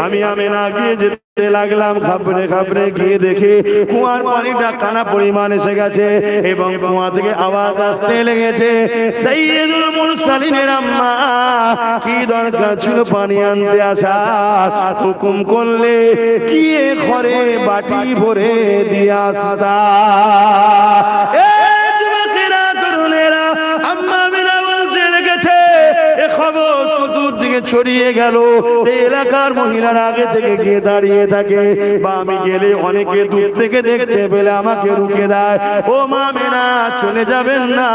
আমি আমিনা গিয়ে যেতে লাগলাম, খাবরে খাবরে গিয়ে দেখি কুয়ার পানিটা কানা পরিমাণ এসে গেছে এবং কুয়া থেকে আওয়াজ আসতে লেগেছে, সাইয়্যিদুল মুরসালিনের আম্মা কি দরকার ছিল পানি আনতে আসার, হুকুম করলে গিয়ে ঘরে বাটি ভরে দিয়ে আসতা। এই যুবকেরা, তরুণেরা, আম্মা আমিনা বলতে লেগেছে, এ খবর চতুর্দিকে ছড়িয়ে গেল। এই এলাকার মহিলারা আগে থেকে গিয়ে দাঁড়িয়ে থাকে, বা আমি গেলে অনেকে দূর থেকে দেখতে পেলে আমাকে রুখে দেয়, ও মা আমিনা চলে যাবেন না,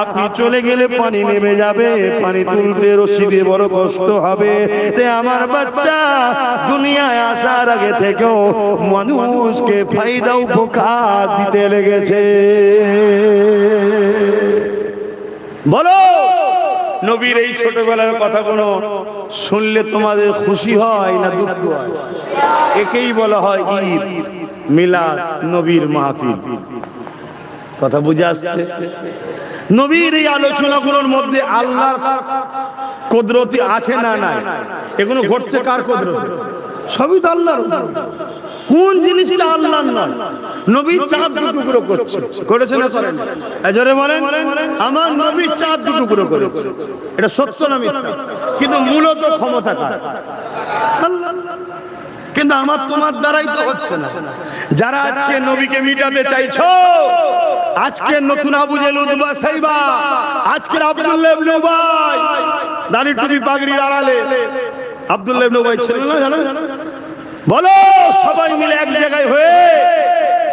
আপনি চলে গেলে পানি নেমে যাবে, পানি তুলতে রশি দিয়ে বড় কষ্ট হবে। তে আমার বাচ্চা দুনিয়ায় আসার আগে থেকেও মানুষকে ফায়দা উপকার দিতে লেগেছে। বলো, নবীর এই ছোটবেলার কথাগুলো শুনলে তোমাদের খুশি হয় না দুঃখ হয়? একেই বলা হয় ঈদ, মিলাদ, নবীর মাহফিল। কথা বুঝে আসছে? নবীর এই আলোচনাগুলোর মধ্যে আল্লাহর কুদরতি আছে না নাই? এগুলো ঘটছে কার কুদরতে? সবই তো আল্লাহর। কোন জিনিসটা আল্লাহর নয়? নবী চাঁদ টুকরো করছে, করেছে না করেন? জোরে বলেন, আমার নবী চাঁদ টুকরো করেছে। এটা সত্য না মিথ্যা? কিন্তু মূলত ক্ষমতা কার? আল্লাহ। কিন্তু আমার তোমার দ্বারাই তো হচ্ছে না। যারা আজকে নবীকে মিটাতে চাইছো, আজকে নতুন আবু জেহেল উতবা সাইবা, আজকের আব্দুল্লাহ ইবনে উবাই, দাড়ি টুপি পাগড়ির আড়ালে আব্দুল্লাহ ইবনে উবাই ছিল না, জানো? বলো, সবাই মিলে এক জায়গায় হয়ে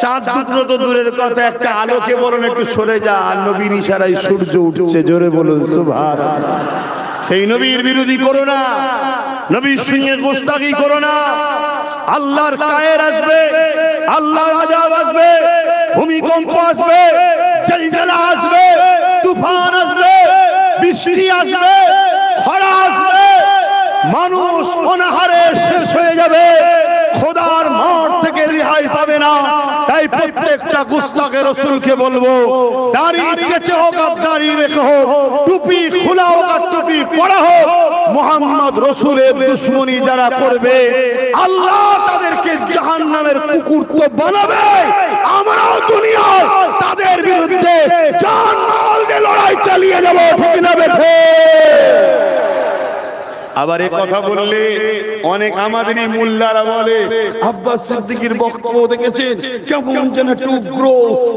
চাঁদ টুকরো তো দূরের কথা, একটা আলোকে বলুন একটু সরে যা, আর নবীর ইশারায় সূর্য উঠছে। জোরে বলুন সুবহানাল্লাহ। সেই নবীর বিরোধী করো না, নবীর সঙ্গে গোস্তাকি করো না। আল্লাহর কায়ের আসবে, আল্লাহর আযাব আসবে, ভূমিকম্প আসবে, জলজলা আসবে, তুফান আসবে, বৃষ্টি আসবে, খরা আসবে, মানুষ অনাহারে শেষ হয়ে যাবে, খোদার মার থেকে রেহাই পাবে না। তাই প্রত্যেকটা গুস্তাখে রাসূলকে বলবো, দাড়ি চেঁচে হোক আর দাড়ি রেখে হোক, টুপি খোলা হোক আর টুপি পরা হোক, মুহাম্মদ রাসূলের দুশমনি যারা করবে আল্লাহ তাদেরকে জাহান্নামের কুকুর তো বানাবে। আমরাও দুনিয়ায় তাদের বিরুদ্ধে জান মাল দিয়ে লড়াই চালিয়ে যাব, ঠিক না বেঠে? আবার এই কথা বললে অনেক আমাদেরই মোল্লারা বলে, আব্বাস সিদ্দিকীর বক্তব্য দেখেছেন, কেমন যেন একটু উগ্র,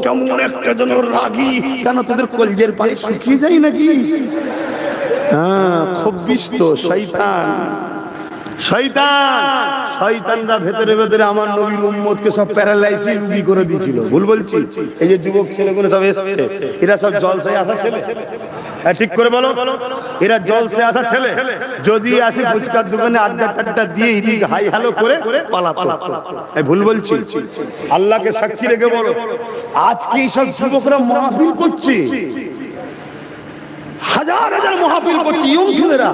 কেমন একটা যেন রাগী, কেন তাদের কলজের পানি শুকিয়ে যায় নাকি? হ্যাঁ, খব্বিস তো শয়তান। শয়তানরা ভেতরে ভেতরে আমার নবীর উম্মতকে সব প্যারালাইসিস রোগী করে দিয়েছিল। ভুল বলছি? এই যে যুবক ছেলেগুলো সব এসেছে, এরা সব জলসায় আসা ছেলে, ঠিক করে বলো, এরা জলসায় আসা ছেলে। যদি আসি ফুচকার দোকানে আড্ডা টাড্ডা দিয়ে হাই হ্যালো করে পালাতো। ভুল বলছি? আল্লাহকে সাক্ষী রেখে বলো, আজকে এইসব যুবকরা মাহফিল করছে, হাজার হাজার মাহফিল করছে ইয়ং ছেলেরা,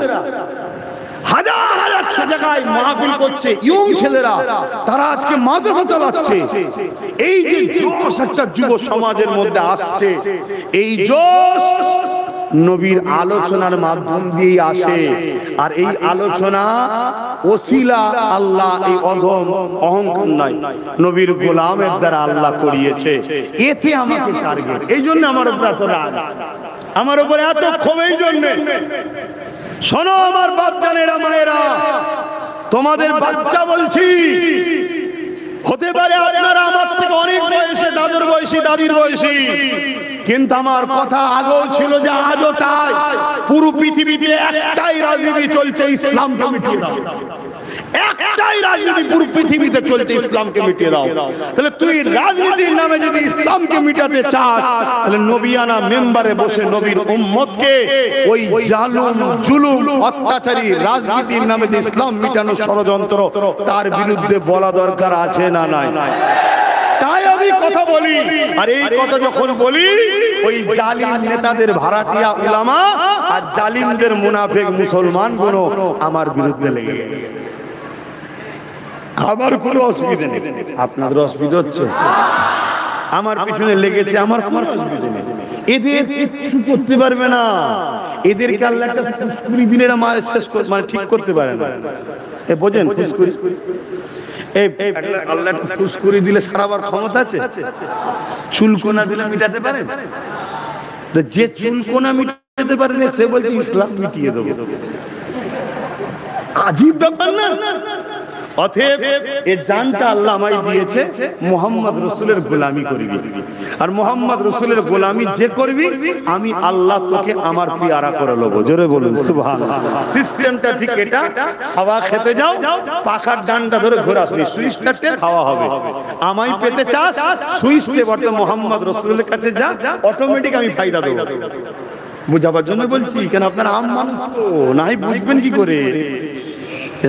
হাজার হাজার জায়গায় মাহফিল করছে ইয়ং ছেলেরা, তারা আজকে মাদ্রাসা চালাচ্ছে। এই যে জোশ একটা যুব সমাজের মধ্যে আসছে, এই জোশ নবীর আলোচনার মাধ্যম দিয়ে আসে। আর এই আলোচনা ওসিলা আল্লাহ, এই অধম অহংকার নয়, নবীর গোলামের দ্বারা আল্লাহ করিয়েছে। এতে আমাকে টার্গেট, এই জন্য আমার উপর এত রাগ, আমার উপরে এত ক্ষোভ। এই জন্য শোনো আমার বাপজানেরা, মায়েরা, তোমাদের বাচ্চা বলছি, হতে পারে আপনারা আমার থেকে অনেক বয়সে, দাদুর বয়সী, দাদির বয়সী, কিন্তু আমার কথা আগেও ছিল যে আজও তাই। পুরো পৃথিবীতে একটাই রাজনীতি চলছে, ইসলামকে মিটিয়ে দাও। একটাই রাজনীতি পুরো পৃথিবীতে চলছে, ইসলামকে মিটিয়ে দাও। তাহলে তুই রাজনীতির নামে যদি ইসলামকে মিটাতে চাস, তাহলে নবিয়ানা মেম্বারে বসে নবীর উম্মতকে ওই জালিম জুলুম অত্যাচারী রাজনীতির নামে যে ইসলাম মিটানোর ষড়যন্ত্র, তার বিরুদ্ধে বলা দরকার আছে না নাই? তাই আমি কথা বলি। আর এই কথা যখন বলি, ওই জালিম নেতাদের ভাড়াটিয়া উলামা আর জালিমদের মুনাফিক মুসলমান গুলো আমার বিরুদ্ধে লেগে গেছে। আমার কোনো অসুবিধা নেই, আপনাদের অসুবিধা হচ্ছে? আমার পিছনে লেগেছে, আমার কোনো অসুবিধা নেই। এদের কিছু করতে পারবে না, এদেরকে আল্লাহ একটা ফুসকুরি দিলে মার শেষ মানে ঠিক করতে পারে না। এ বোঝেন ফুসকুরি? আল্লাহ একটা ফুসকুরি দিলে সারাবার ক্ষমতা আছে? চুলকোনা দিলে মিটাতে পারে? যে চুলকোনা মিটাতে পারে না, সে বলছে ইসলাম মিটিয়ে দেবো। আজীব ব্যাপার না? অতএব এই জানটা আল্লাহ আমায় দিয়েছে, মুহাম্মদ রাসূলের গোলামি করবি। আর মুহাম্মদ রাসূলের গোলামি যে করবি, আমি আল্লাহ তোকে আমার পেয়ারা করে নেব। জোরে বলুন সুবহানাল্লাহ। সিস্টেমটা ঠিক এটা, হাওয়া খেতে যাও, পাখার ডান্ডা ধরে ঘোরাসনি, সুইচটা টেপ হাওয়া হবে। আমায় পেতে চাস, সুইচ টেপ অর্থাৎ মুহাম্মদ রাসূলের কাছে যা, অটোমেটিক আমি ফায়দা দেব। বুঝাবার জন্য বলছি, কেন আপনারা আম মানুষ তো নাই, বুঝবেন কি করে?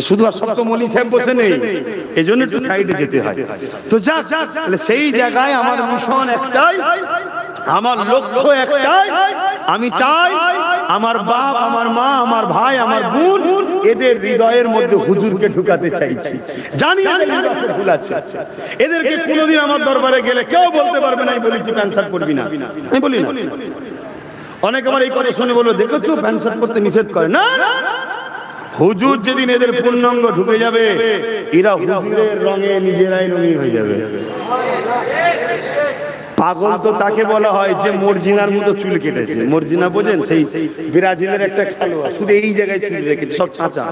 শুধু আর সব তো মলি সাহেব বসে নেই, এই জন্য একটু সাইডে যেতে হয়। তো যাক, সেই জায়গায় আমার মিশন একটাই, আমার লক্ষ্য একটাই। আমি চাই আমার বাপ, আমার মা, আমার ভাই, আমার বোন, এদের হৃদয়ের মধ্যে হুজুরকে ঢুকাতে চাইছি। জানি ভুল আছে, এদেরকে কোনোদিন আমার দরবারে গেলে কেউ বলতে পারবে না বলেছি প্যান্ট শার্ট পরবি না। আমি বলি না। অনেকে আমার এই কথা শুনে বলবো, দেখেছো প্যান্ট শার্ট পরতে নিষেধ করে না। হুজুর যেদিন এদের পূর্ণাঙ্গ ঢুকে যাবে, এরা হুজুরের রঙে নিজেরাই রঙিন হয়ে যাবে। পাগল তো তাকে বলা হয় যে মর্জিনার মতো চুল কেটেছে। মর্জিনা বোঝেন? সেই ব্রাজিলের একটা খেলোয়াড়, শুধু এই জায়গায় চুল রেখেছে, সব চাচা।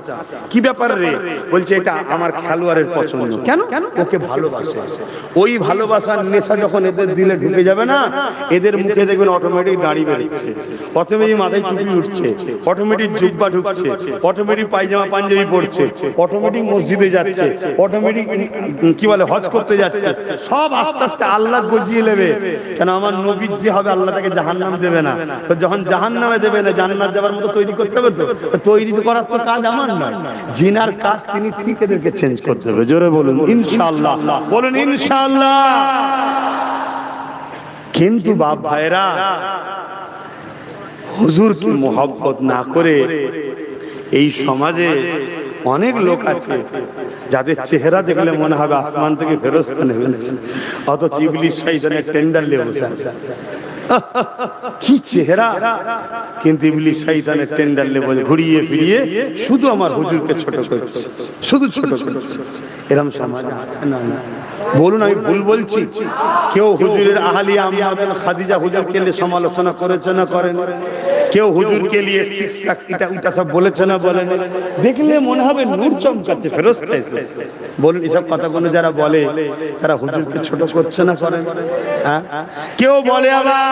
কি ব্যাপার রে? বলছে এটা আমার খেলোয়াড়ের পছন্দ। কেন? ওকে ভালোবাসে। ওই ভালোবাসার নেশা যখন এদের দিলে ঢুকে যাবে না, এদের মুখে দেখবেন অটোমেটিক দাড়ি বেরোচ্ছে, অটোমেটিক মাথায় টুপি উঠছে, অটোমেটিক জুব্বা ঢুকছে, অটোমেটিক পায়জামা পাঞ্জাবি পরছে, অটোমেটিক মসজিদে যাচ্ছে, অটোমেটিক কি বলে হজ করতে যাচ্ছে। সব আস্তে আস্তে আল্লাহ গজিয়ে নেবে। কেন? আমার নবীর যে হবে, আল্লাহ তাকে জাহান্নাম দেবে না। তো যখন জাহান্নামে দেবে না, জান্নাত যাবার মতো তৈরি করতে হবে। তো তৈরি করার তো কাজ আমার নয়, জিনার কাজ তিনি ঠিক এদেরকে চেঞ্জ করতে হবে। জোরে বলুন ইনশাআল্লাহ, বলুন ইনশাআল্লাহ। কিন্তু বাপ ভাইরা, হুজুর কি মোহাব্বত না করে এই সমাজে অনেক লোক আছে যাদের চেহারা দেখলে মনে হবে আসমান থেকে ফেরেশতা নেমেছে, অথচ ইবলিস শয়তানের টেন্ডার নিয়ে বসে আছে। কি চেহারা! কিন্তু ইবলিস শয়তানের টেন্ডার নিয়ে বলে ঘুরিয়ে ফিরিয়ে শুধু আমার হুজুরকে ছোট করছে, শুধু ছোট করছে। এরকম সমাজ আছে না? না বলুন, আমি ভুল বলছি? কেউ হুজুরের আহলিয়া আম্মা খাদিজা হুজুরকে নিয়ে সমালোচনা করেছে না করেন? কেউ হুজুরকে নিয়ে এটা সব বলেছে না বলেন? দেখলে মনে হবে নূর চমকাচ্ছে, ফেরেশতা এসেছে। বলুন এসব কথাগুলো যারা বলে, তারা হুজুরকে ছোট করছে না করেন? হ্যাঁ, কেউ বলে আবার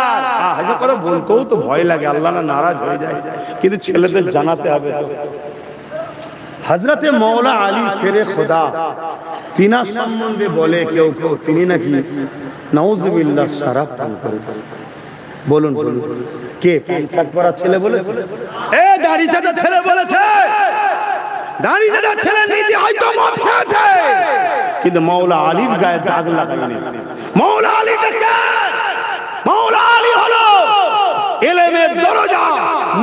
হাজার করে বলতেও তো ভয় লাগে, আল্লাহ না নারাজ হয়ে যায়। কিন্তু ছেলেদের জানাতে হবে। হযরতে মৌলা আলী শেরে খোদা তিনার সম্বন্ধে বলে কেউ কেউ তিনি নাকি নাউজুবিল্লাহ শরাব পান করেছে। বলুন বলুন, কে? প্যান্ট শার্ট পরা ছেলে বলেছে? এ দাড়ি চাঁদা ছেলে বলেছে? দাড়ি চাঁদা ছেলে নিজে হয়তো মদ খেয়েছে, কিন্তু মৌলা আলীর গায়ে দাগ লাগায়নি। মৌলা আলীটা কে? মৌলা আলী হলো ইলমের দরজা।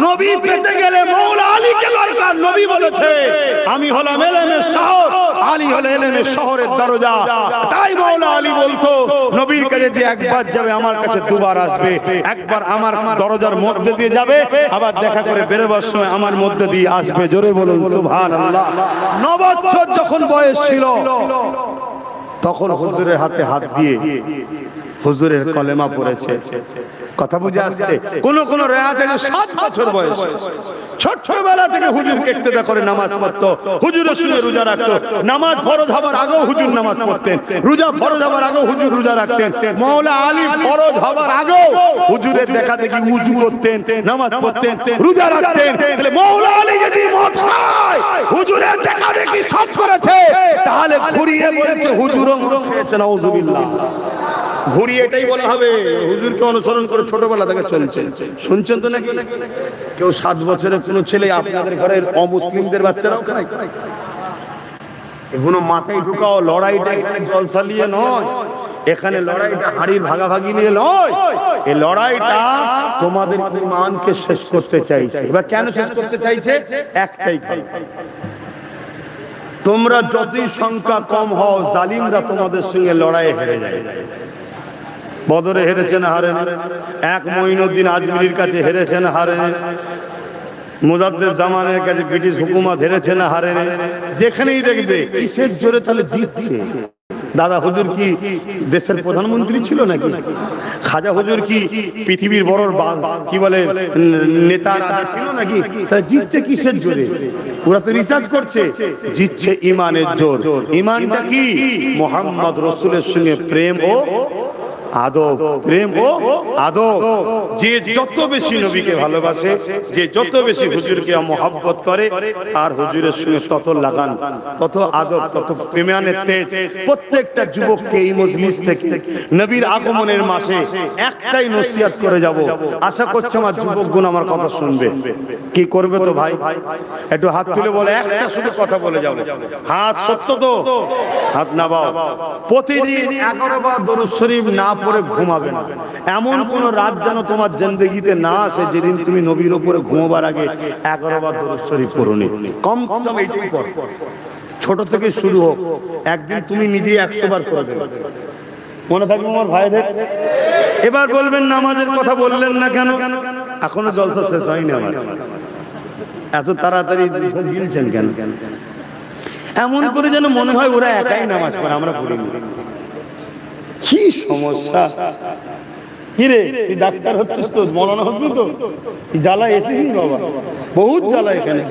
নবী পেতে গেলে মৌলা আলীকে দরকার। নবী বলেছে আমি হলাম ইলমের শহর, আলী হলো ইলমের শহরের দরজা। তাই মৌলা আলী বলতো নবীর কাছে যে একবার যাবে আমার কাছে দুবার আসবে। একবার আমার দরজার মধ্যে দিয়ে যাবে, আবার দেখা করে বেরোবার সময় আমার মধ্যে দিয়ে আসবে। জোরে বলুন সুবহানাল্লাহ। 9 বছর যখন বয়স ছিল তখন হুজুরের হাতে হাত দিয়ে হুজুরের কলেমা পড়েছে। কথা বুঝে আসছে? কোন কোন রায়াতে 7 বছর বয়স, ছোটবেলা থেকে হুজুর কেটে করে নামাজ পড়তো, হুজুরের সঙ্গে রোজা রাখতো। নামাজ ফরজ হবার আগেও হুজুর নামাজ পড়তেন, রোজা ফরজ হবার আগেও হুজুর রোজা রাখতেন। মৌলা আলী ফরজ হবার আগেও হুজুরের দেখা দেখি উযু করতেন, নামাজ পড়তেন, রোজা রাখতেন। তাহলে মৌলা আলী যদি মদ খায়, হুজুরের দেখা দেখি সব করেছে, তাহলে ঘুরিয়ে বলছে হুজুরও মদ খেয়েছে। নাউজুবিল্লাহ। ঘুরিয়ে এটাই বলা হবে হুজুরকে অনুসরণ করে ছোটবেলা থেকে চলছেন। শুনছেন তো নাকি? কেউ 7 বছরের কোন ছেলে আপনাদের ঘরের অমুসলিমদের বাচ্চারাও খায়? এগুলো মাথায় ঢুকাও। লড়াইটা এখানে জলসা নিয়ে নয়, এখানে লড়াইটা হাড়ির ভাগাভাগি নিয়ে নয়। এই লড়াইটা তোমাদের ঈমানকে শেষ করতে চাইছে। এবার কেন শেষ করতে চাইছে? একটাই কারণ, তোমরা যতই সংখ্যা কম হও, জালিমরা তোমাদের সঙ্গে লড়াইয়ে হেরে যায়। বদরে হেরেছে না হারেন? এক মঈনুদ্দিন আজমিরির কাছে হেরেছে না হারেন? মুজাদ্দেদ জামানের কাছে ব্রিটিশ হুকুমত হেরেছে না হারেন? যেখানেই দেখবে কিসের জোরে তাহলে জিতছে। দাদা হুজুর কি দেশের প্রধানমন্ত্রী ছিল নাকি? খাজা হুজুর কি পৃথিবীর বড় কি বলে নেতা ছিল নাকি? তাহলে জিতছে কিসের জোরে? ওরা তো রিসার্চ করছে। জিতছে ইমানের জোর। ইমানটা কি? মুহাম্মদ রাসূলের সঙ্গে প্রেম ও আদব। প্রেম ও আদব। যে যত বেশি নবীকে ভালোবাসে, যে যত বেশি হুজুরকে মহব্বত করে, আর হুজুরের সঙ্গে তত লাগান, তত আদব, তত প্রেমানের তেজ। প্রত্যেকটা যুবককে এই মজলিস থেকে নবীর আগমনের মাসে একটাই নসিহত করে যাব। আশা করছি আমার যুবকগণ আমার কথা শুনবে। কি করবে তো ভাই? একটু হাত তুলে বলে, একটা শুধু কথা বলে যাও। হাত সত্য তো? হাত নামাও। প্রতিদিন 11 বার দরুদ শরীফ না পড়ে ঘুমাবে না। এমন কোন রাত যেন তোমার জিন্দেগিতে না আসে যেদিন তুমি নবীর উপরে ঘুমাবার আগে 11 বার দরুদ শরীফ পড়োনি। কম কম এইটুকু পড়। ছোট থেকে শুরু হোক। একদিন তুমি নিজে 100 বার করবে। মনে থাকবে আমার ভাইদের? এবার বলবেন নামাজের কথা বললেন না কেন? এখনো জলসা শেষ হয়নি আমার। এত তাড়াতাড়ি গিলছেন কেন? এমন করে যেন মনে হয় ওরা একাই নামাজ পড়ে, আমরা পড়ি না। কি সমস্যা? হিরে তুই ডাক্তার হচ্ছিস তো, মনে হচ্ছে তো জ্বালা এসেছিস বাবা, বহুত জ্বালা এখানে।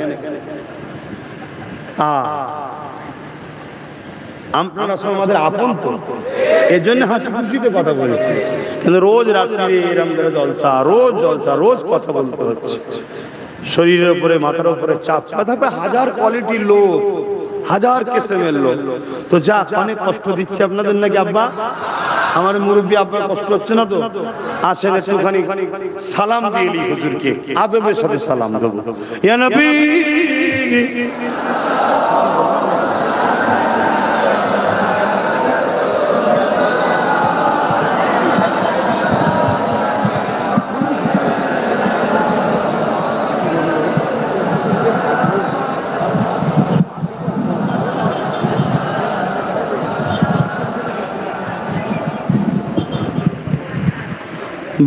আপনারা সব আমাদের আপন তো, এর জন্য হাসি খুশিতে কথা বলছি। কিন্তু রোজ রাত্রি এরকম করে জলসা, রোজ জলসা, রোজ কথা বলতে হচ্ছে। শরীরের উপরে, মাথার উপরে চাপ। তবে হাজার কোয়ালিটির লোক, হাজার কিসমের লোক। তো যা অনেক কষ্ট দিচ্ছে আপনাদের নাকি আব্বা? আমার মুরব্বী, আপনার কষ্ট হচ্ছে না তো? আসেন একটুখানি সালাম দিয়ে নি হুজুরকে, আদবের সাথে সালাম দেবো। ইয়া নবী,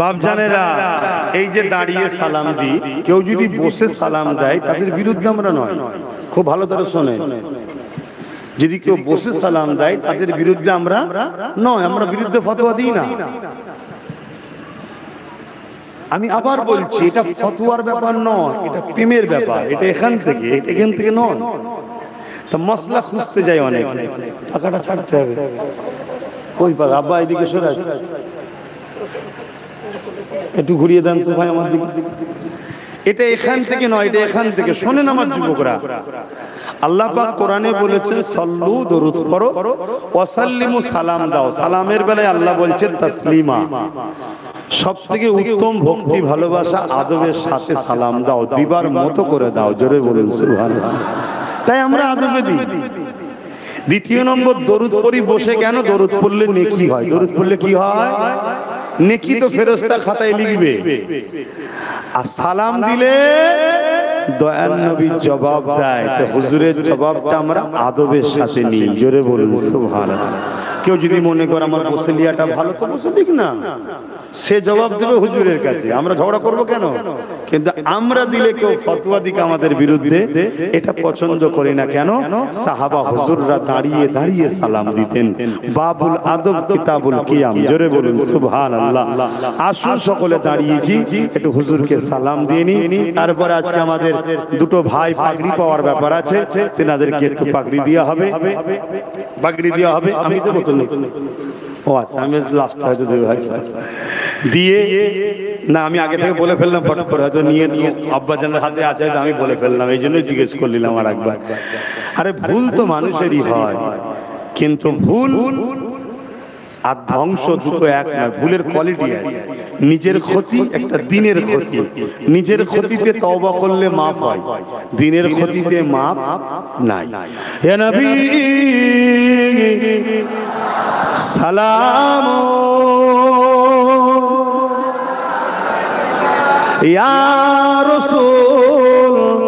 বাপজানেরা, এই যে দাঁড়িয়ে সালাম দিই, কেউ যদি বসে সালাম দেয় তাদের বিরুদ্ধে আমরা নয়। খুব ভালো করে শোনেন, যদি কেউ বসে সালাম দেয় তাদের বিরুদ্ধে আমরা নয়, আমরা বিরুদ্ধে ফতোয়া দিই না। আমি আবার বলছি, এটা ফতোয়ার ব্যাপার নয়, এটা প্রেমের ব্যাপার। এটা এখান থেকে নয়। তা মশলা খুঁজতে যায় অনেক, টাকাটা ছাড়তে হবে। ওই পাকা আব্বা এদিকে সরে আসে, একটু ঘুরিয়ে দেন তো ভাই আমার দিকে। এটা এখান থেকে নয়, এটা এখান থেকে। শোনেন আমার যুবকরা, আল্লাহ পাক কোরআনে বলেছেন সাল্লু, দরুদ পড়ো, ওয়াসাল্লিমু, সালাম দাও। সালামের বেলায় আল্লাহ বলছেন তাসলিমা। সবথেকে উত্তম ভক্তি, ভালোবাসা, আদবের সাথে সালাম দাও, দিবার মতো করে দাও। জোরে বলুন সুবহানাল্লাহ। তাই আমরা আদবে দিই। দ্বিতীয় নম্বর, দরুদ পড়ি বসে। কেন? দরুদ পড়লে নেকি হয়। দরুদ পড়লে কি হয়? নেকি তো ফেরেশতা খাতায় লিখবে। আর সালাম দিলে দয়ার নবী জবাব দেয়। তো হুজুরের জবাবটা আমরা আদবের সাথে নিই। জোরে বলুন সুবহানাল্লাহ। কেউ যদি মনে করে আমার বসলিয়াটা ভালো, তো বসে দিক না, সে জবাব দেবে হুজুরের কাছে। আমরা ঝগড়া করব কেন? কিন্তু আমরা দিলে কেউ ফতোয়া দিক আমাদের বিরুদ্ধে, এটা পছন্দ করি না। কেন? সাহাবা হুজুররা দাঁড়িয়ে দাঁড়িয়ে সালাম দিতেন। বাবুল আদব কিতাবুল কিয়াম। জোরে বলুন সুবহানাল্লাহ। আসুন সকলে দাঁড়িয়েছি, একটু হুজুরকে সালাম দিয়ে নি। তারপর আজকে আমাদের দুটো ভাই পাগড়ি পাওয়ার ব্যাপার আছে, তেনাদেরকে একটু পাগড়ি দেওয়া হবে। পাগড়ি দেওয়া হবে, আমি দেবো তো? ও আচ্ছা, আমি লাস্ট হয়তো দেবো ভাই দিয়ে না, আমি আগে থেকে বলে ফেললাম ফট করে, হয়তো নিয়ে আব্বাজানের হাতে আছে, আমি বলে ফেললাম, এই জন্যই জিজ্ঞেস করলাম আর একবার। আরে ভুল তো মানুষেরই হয়, কিন্তু ভুল আর ধ্বংস দুটো এক নয়। ভুলের কোয়ালিটি আছে, নিজের ক্ষতি একটা, দিনের ক্ষতি। নিজের ক্ষতিতে তওবা করলে মাফ হয়, দিনের ক্ষতিতে মাফ নাই। হে নবী সালাম ইয়া রাসূল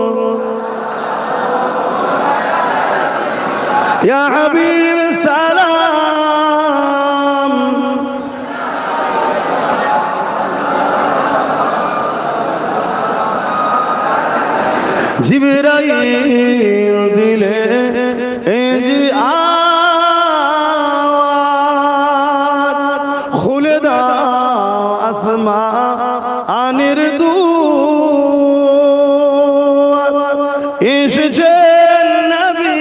ইয়া হাবিব সালাম। জিবরাইল দিলে এই খুলে দাও আসমানের দুয়ার, এসেছেন নবী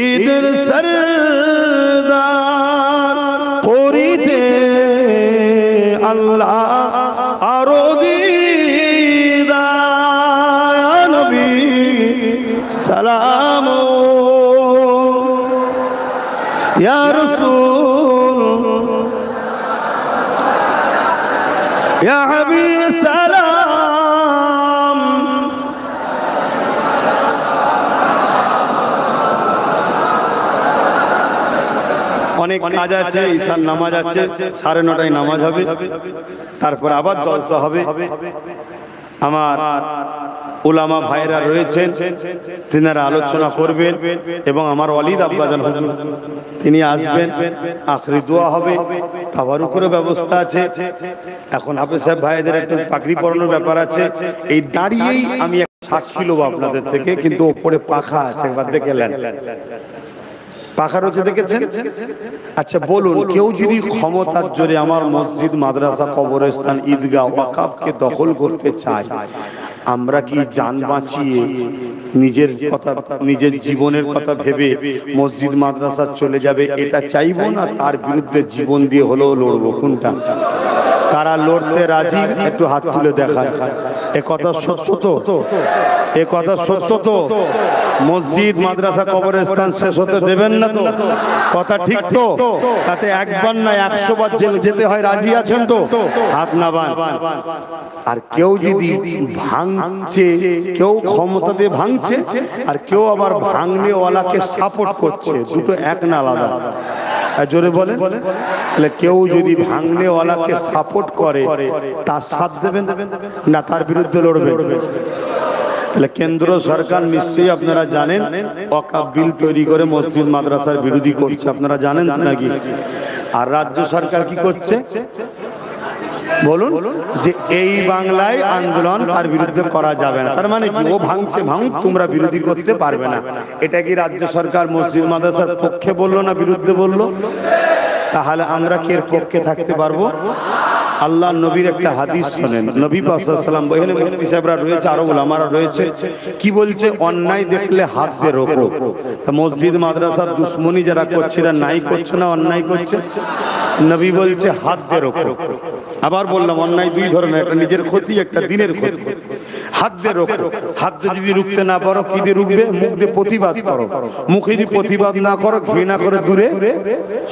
ঈদের সরদার, করিতে আল্লাহ আরো দিদার। নবী সালাম ইয়া রাসূল ইয়া হাবিব সালাম। অনেক কাজ আছে, ঈশার নামাজ আছে, 9:30 নামাজ হবে, তারপর আবার জলসা হবে। আমার উলামা ভাইরা রয়েছেন, তিনারা আলোচনা করবেন, এবং আমার ওয়ালিদ আব্বাজান হুজুর তিনি আসবেন, আখরি দোয়া হবে, তাবারুকের ব্যবস্থা আছে। এখন হাফেজ সাহেব ভাইদের একটু পাগড়ি পরানোর ব্যাপার আছে। এই দাঁড়িয়েই আমি একটা সাক্ষী লব আপনাদের থেকে, কিন্তু ওপরে পাখা আছে, একবার দেখে নেন। পাখা রয়েছে, দেখেছেন? আচ্ছা বলুন, কেউ যদি ক্ষমতার জোরে আমার মসজিদ, মাদ্রাসা, কবরস্থান, ঈদগাহ, ওয়াকফকে দখল করতে চায়, আমরা কি জান বাঁচিয়ে নিজের কথা, নিজের জীবনের কথা ভেবে মসজিদ মাদ্রাসা চলে যাবে, এটা চাইবো না? তার বিরুদ্ধে জীবন দিয়ে হলেও লড়বো? কোনটা? কারা লড়তে রাজি একটু হাত তুলে দেখান। এ কথা সত্য তো? এ কথা সত্য তো? মসজিদ, মাদ্রাসা, কবরস্থান শেষ হতে দেবেন না তো? কথা ঠিক তো? তাতে একবার না 100 বার যেতে হয়, রাজি আছেন তো? হাত নামান। আর কেউ যদি ভাঙছে, কেউ ক্ষমতা দিয়ে ভাঙছে, আর কেউ আবার ভাঙনেওয়ালাকে সাপোর্ট করছে, দুটো এক না, আলাদা। জোরে বলেন। তাহলে কেউ যদি ভাঙনেওয়ালাকে সাপোর্ট করে, তার সাথ দেবেন না তার বিরুদ্ধে লড়বেন? তাহলে কেন্দ্র সরকার নিশ্চয়ই আপনারা জানেন ওয়াকফ বিল তৈরি করে মসজিদ মাদ্রাসার বিরোধী করছে, আপনারা জানেন তো নাকি? আর রাজ্য সরকার কি করছে বলুন? যে এই বাংলায় আন্দোলন তার বিরুদ্ধে করা যাবে না। তার মানে কি? ও ভাঙছে ভাঙুক, তোমরা বিরোধী করতে পারবে না। এটা কি রাজ্য সরকার মসজিদ মাদ্রাসার পক্ষে বললো না বিরুদ্ধে বললো? তাহলে আমরা কি এর পক্ষে থাকতে পারবো? আল্লাহ নবীর একটা হাদিস শোনেন, নবী পাক সাল্লাল্লাহু আলাইহি ওয়াসাল্লাম বলেন, মুফতি সাহেবরা রয়েছে, আরো উলামারা রয়েছে, কি বলছে? অন্যায় দেখলে হাত দিয়ে রোকো। তা মসজিদ মাদ্রাসার দুশ্মনী যারা করছে, এরা নাই করছে না অন্যায় করছে? নবী বলছে হাত দিয়ে রোখো। আবার বললাম অন্যায় দুই ধরনের, একটা নিজের ক্ষতি, একটা দিনের ক্ষতি। হাত দিয়ে রোখো। হাত দিয়ে যদি রুখতে না পারো কি দিয়ে রুখবে? মুখ দিয়ে প্রতিবাদ করো। মুখে যদি প্রতিবাদ না করো, ঘৃণা করে দূরে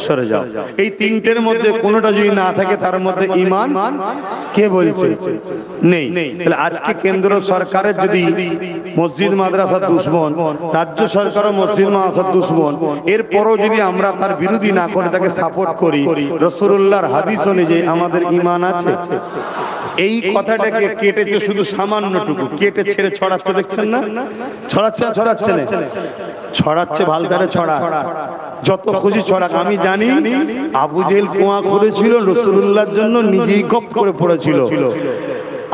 সরে যাও। এই তিনটের মধ্যে কোনোটা যদি না থাকে তার মধ্যে ঈমান কে বলছে নেই। তাহলে আজকে কেন্দ্র সরকারের যদি মসজিদ মাদ্রাসা দুশ্মন, রাজ্য সরকারও মসজিদ মাদ্রাসা দুশ্মন, এরপরও যদি আমরা তার বিরোধী না করে তাকে সাপোর্ট করি, রাসূলুল্লাহর হাদিস অনুযায়ী আমাদের ঈমান আছে? এই কথাটাকে কেটেছে শুধু সামান্যটুকু, কেটে ছেড়ে ছড়াচ্ছে, দেখছেন না? ছড়াচ্ছে ছড়াচ্ছে না, ছড়াচ্ছে ভালদারে ছড়া, যত খুশি ছড়াক। আমি জানি আবু জেহেল কুয়া করেছিল রাসূলুল্লাহর জন্য, নিজেই গপ করে পড়েছিল।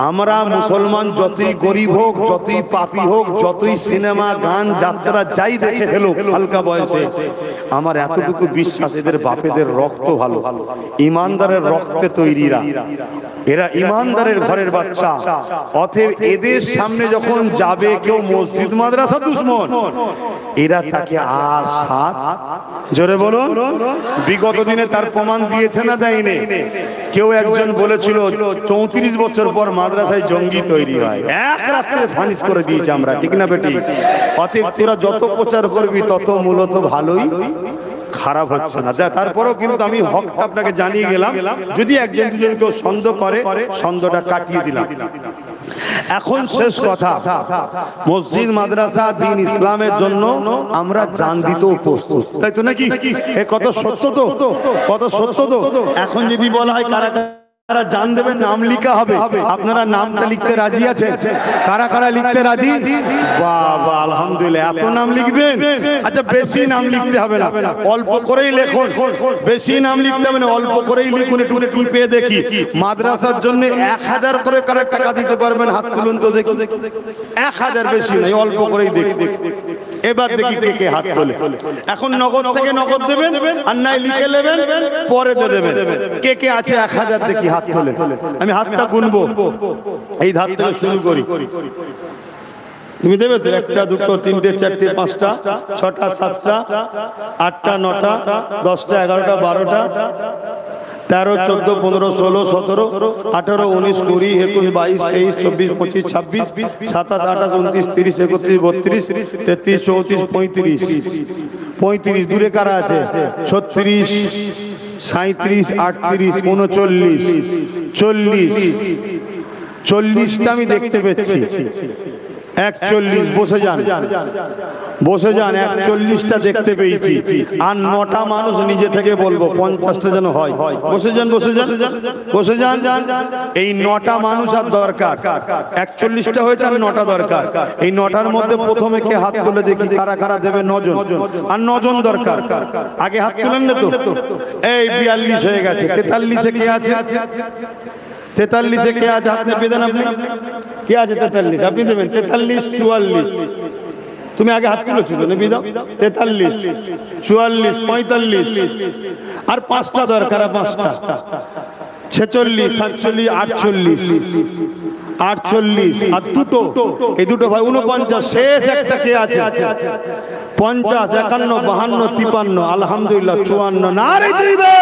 আমরা মুসলমান যতই গরিব হোক, যতই পাপী হোক, যতই সিনেমা গান যাত্রা যাই দেখে ফেলো হালকা বয়সে, আমার এতটুকু বিশ্বাস এদের বাপেদের রক্ত ভালো, ইমানদারের রক্তে তৈরিরা, এরা ইমানদারের ঘরের বাচ্চা। অতএব এদের সামনে যখন যাবে কেউ মসজিদ মাদ্রাসা দুশ্মন, এরা তাকে আর সাথ, জোরে বলুন, বিগত দিনে তার প্রমাণ দিয়েছে না দেয়নি? কেউ একজন বলেছিল 34 বছর পর মাদ্রাসায় জঙ্গি তৈরি হয়, এক রাতে ফানিশ করে দিয়েছে আমরা, ঠিক না বেটি? অতএব তোরা যত প্রচার করবি তত মূলত ভালোই, খারাপ হচ্ছে না। তারপরেও কিন্তু আমি হকটা আপনাকে জানিয়ে গেলাম, যদি একজন দুজন কেউ সন্দেহ করে, সন্দেহটা কাটিয়ে দিলাম। এখন শেষ কথা, মসজিদ মাদ্রাসা দ্বীন ইসলামের জন্য আমরা জান দিতেও প্রস্তুত, তাই তো নাকি? এ কত সত্য তো, কত সত্য তো। এখন যদি বলা হয় কারা কারা জান দেবেন, নাম লিখা হবে, আপনারা নামটা লিখতে রাজি আছেন? কারা কারা লিখতে রাজি? বাবা আলহামদুলিল্লাহ, এত নাম লিখবেন? আচ্ছা বেশি নাম লিখতে হবে না, অল্প করেই লিখুন। বেশি নাম লিখতে হবে না, অল্প করেই লিখুন। একটু টিপে দেখি মাদ্রাসার জন্য 1000 করে কারা টাকা দিতে পারবেন, হাত তুলুন তো দেখি। 1000, বেশি নয়, অল্প করেই দেখি। এবার দেখি কে কে হাত তোলে। এখন নগদ থেকে নগদ দেবেন, আর নাই লিখে নেবেন, পরে দিয়ে দেবেন। কে কে আছে 1000 দেখি হাত তোলে। আমি হাতটা গুনবো, এই ধার থেকে শুরু করি। তুমি দেবে তো? 1টা 2টো 3টে 4টে 5টা 6টা 7টা 8টা 9টা 10টা 11টা 12টা 13 14 15 16 17 18 19 20 21 22 23 24 25 26 27 28 29 30 31 32 33 34 35 35 দূরে কারা আছে? 36 37 38 39 40 40টা আমি দেখতে পেয়েছি। 41, বসে যান, বসে যান, 41টা দেখতে পেয়েছি। আর 9টা মানুষ নিজে থেকে বলবো, 50টা যেন হয়। বসে যান, বসে যান, বসে যান। এই 9টা মানুষ আর দরকার, 41টা হয়েছে আর 9টা দরকার। এই 9টার মধ্যে প্রথমে কে হাত তুলে দেখি কারা কারা দেবে? 9 জন, আর 9 জন দরকার। আগে হাত তুলেন না তো? এই 42 হয়ে গেছে। 43-এ কে আছে? 43-এ কে আছে? হাত নেবে দেন আপনি। কে আছে 43? আপনি দেবেন। 43 44, তুমি আগে হাত তুলেছো তো, নেবে দাও। 43 44 45, আর 5টা দরকার, 5টা 46 47 48 48, আর 2টো, এই 2টো ভাই 49। শেষ একটা কে আছে? 50 51 52 53, আলহামদুলিল্লাহ 54। নারে দিবে,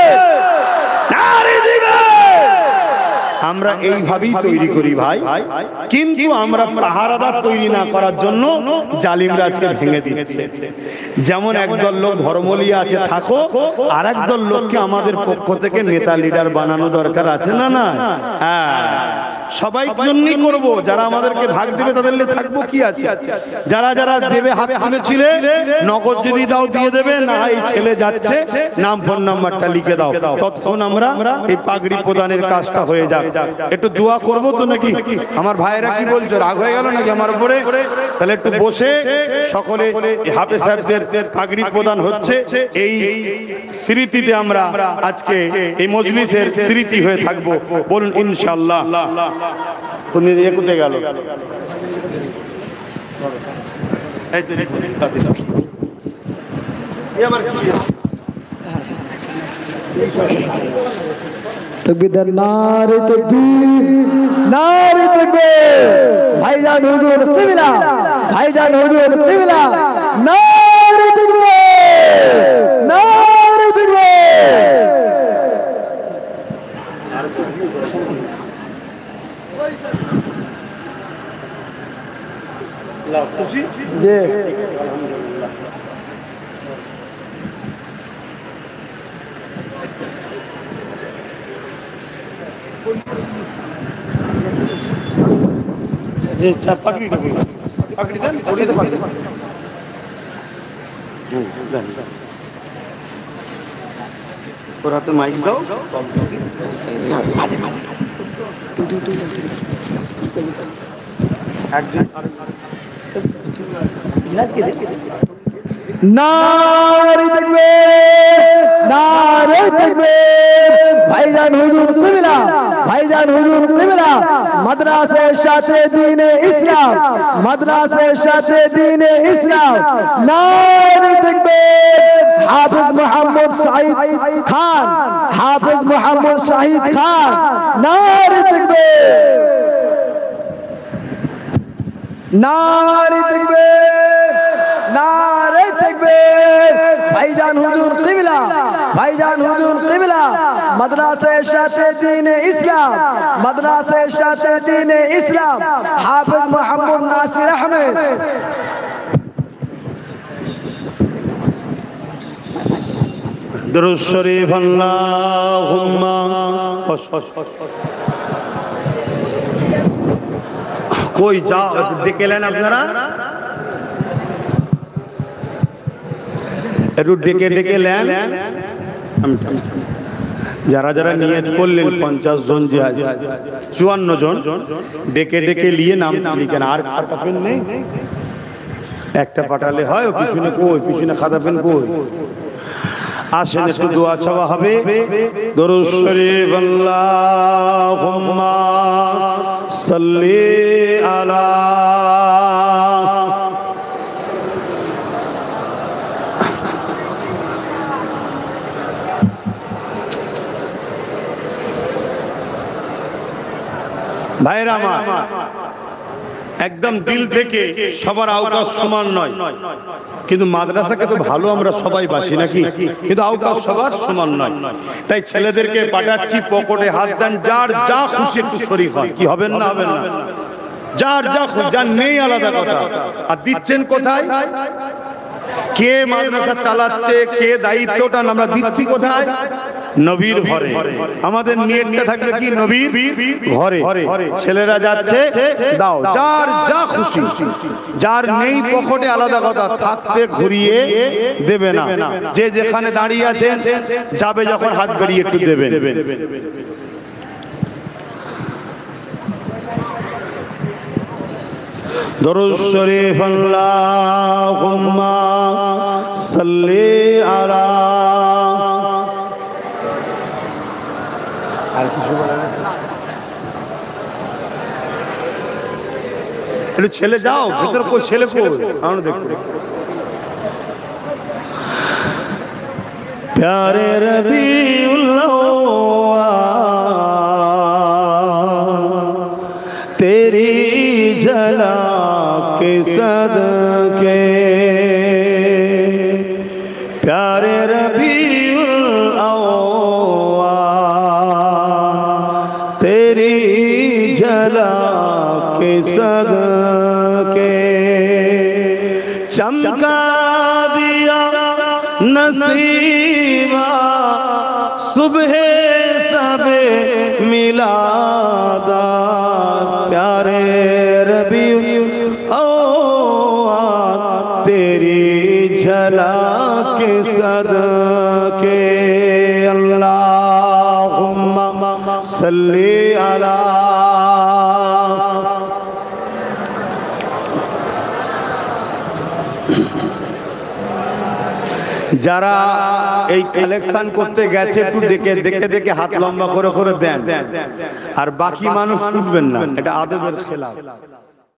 নারে দিবে। আমরা এইভাবেই তৈরি করি ভাই, কিন্তু আমরা পাহারাদার তৈরি না করার জন্য জালিমরা আজকে ভেঙে দিচ্ছে। যেমন একদল লোক ধর্মলিয়া আছে থাকো, আর একদল লোককে আমাদের পক্ষ থেকে নেতা লিডার বানানো দরকার আছে না? না, হ্যাঁ, সবাই জন্যই করব। যারা আমাদেরকে ভাগ দেবে তাদের নিয়ে থাকবো, কি আছে? যারা যারা দেবে হাত তুলেছিলে, নগদ যদি দাও দিয়ে দেবে, না এই ছেলে যাচ্ছে, নাম ফোন নাম্বারটা লিখে দাও, ততক্ষণ আমরা এই পাগড়ি প্রদানের কাজটা হয়ে যাক। একটু দোয়া করবো তো নাকি? আমার ভাইয়েরা কি বলছো, রাগ হয়ে গেল নাকি আমার উপরে? তাহলে একটু বসে সকলে হাফেজ সাহেবদের পাগড়ি প্রদান হচ্ছে, এই স্মৃতিতে আমরা আজকে এই মজলিসের স্মৃতি হয়ে থাকবো। বলুন ইনশাআল্লাহ। একুতে গেল तकबीर, नारे तकबीर, नारे तकबीर। भाईजान हुजूर किबला, भाईजान हुजूर किबला, नारे तकबीर, नारे तकबीर। জি ওর হাতে মাইক দাও। একজন নারে তাকবীর ভাইজান হুজুর কিবলা ভাইজান হুজুর কিবলা মাদ্রাসা শাতে দ্বীন ইসলাম মাদ্রাসা শাতে দ্বীন ইসলাম নারে তাকবীর হাফেজ মোহাম্মদ সাঈদ খান হাফেজ মোহাম্মদ সাঈদ খান নারে তাকবীর নারে তাকবীর নারে তাকবীর ভাইজান হুজুর কিবলা ভাইজান হুজুর কিবলা মাদ্রাসা শাতে দ্বীন ইসলাম মাদ্রাসা শাতে দ্বীন ইসলাম হাফেজ মোহাম্মদ নাসির আহমেদ দরুদ শরীফ আল্লাহুম্মা কই যাও ডেকে নেন আপনারা একটু ডেকে ডেকে নেন যারা যারা নিয়ত করলেন 50 জন 54 জন ডেকে ডেকে নিয়ে নাম লিখেন আর খাতা পেন নেই একটা পাঠালে হয় ও পিছনে কই পিছনে খাতা পেন কই আসেন একটু দোয়া চাওয়া হবে দরুদ শরীফ আল্লাহুম্মা সাল্লি আলা ভাইরা আমার একদম দিল থেকে সবার আওকাশ সমান নয় কিন্তু মাদ্রাসাকে তো ভালো আমরা সবাই বাসি নাকি কিন্তু আওকাশ সবার সমান নয় তাই ছেলেদেরকে পাঠাচ্ছি পকেটে হাত দেন যার যা খুশি একটু শরীক হয় কি হবেন না হবেন না যার যা খুশি যার নেই আলাদা কথা আর দিচ্ছেন কোথায় কে মাদ্রাসা চালাচ্ছে কে দায়িত্বটা আমরা দিচ্ছি কোথায় নবীর ঘরে আমাদের নিয়তটা থাকবে কি নবীর ঘরে ছেলেরা যাচ্ছে দাও যার যা খুশি যার নেই পকেটে আলাদা কথা থাকতে ঘুরিয়ে দেবে না যে যেখানে দাঁড়িয়ে আছে যাবে যখন হাত বাড়িয়ে একটু দেবে দরুদ শরীফ আল্লাহুম্মা সাল্লি আলা আর কিছু বলা একটু ছেলে যাও ভিতরে কই ছেলে কই আমরা দেখো প্যারে রবিউল্লাহ तेरी झलक के सदके प्यारे रबीउल अव्वल तेरी झलक के सदके चमका दिया नसीबा सुबह सबे मिलादा प्यारे रबीउल अव्वल तेरी झलक के सदके अल्लाहुम्मा सल्ली अला যারা এই কালেকশন করতে গেছে একটু দেখে দেখে দেখে হাত লম্বা করে করে দেন আর বাকি মানুষ তুলবেন না এটা আদবের খেলাফ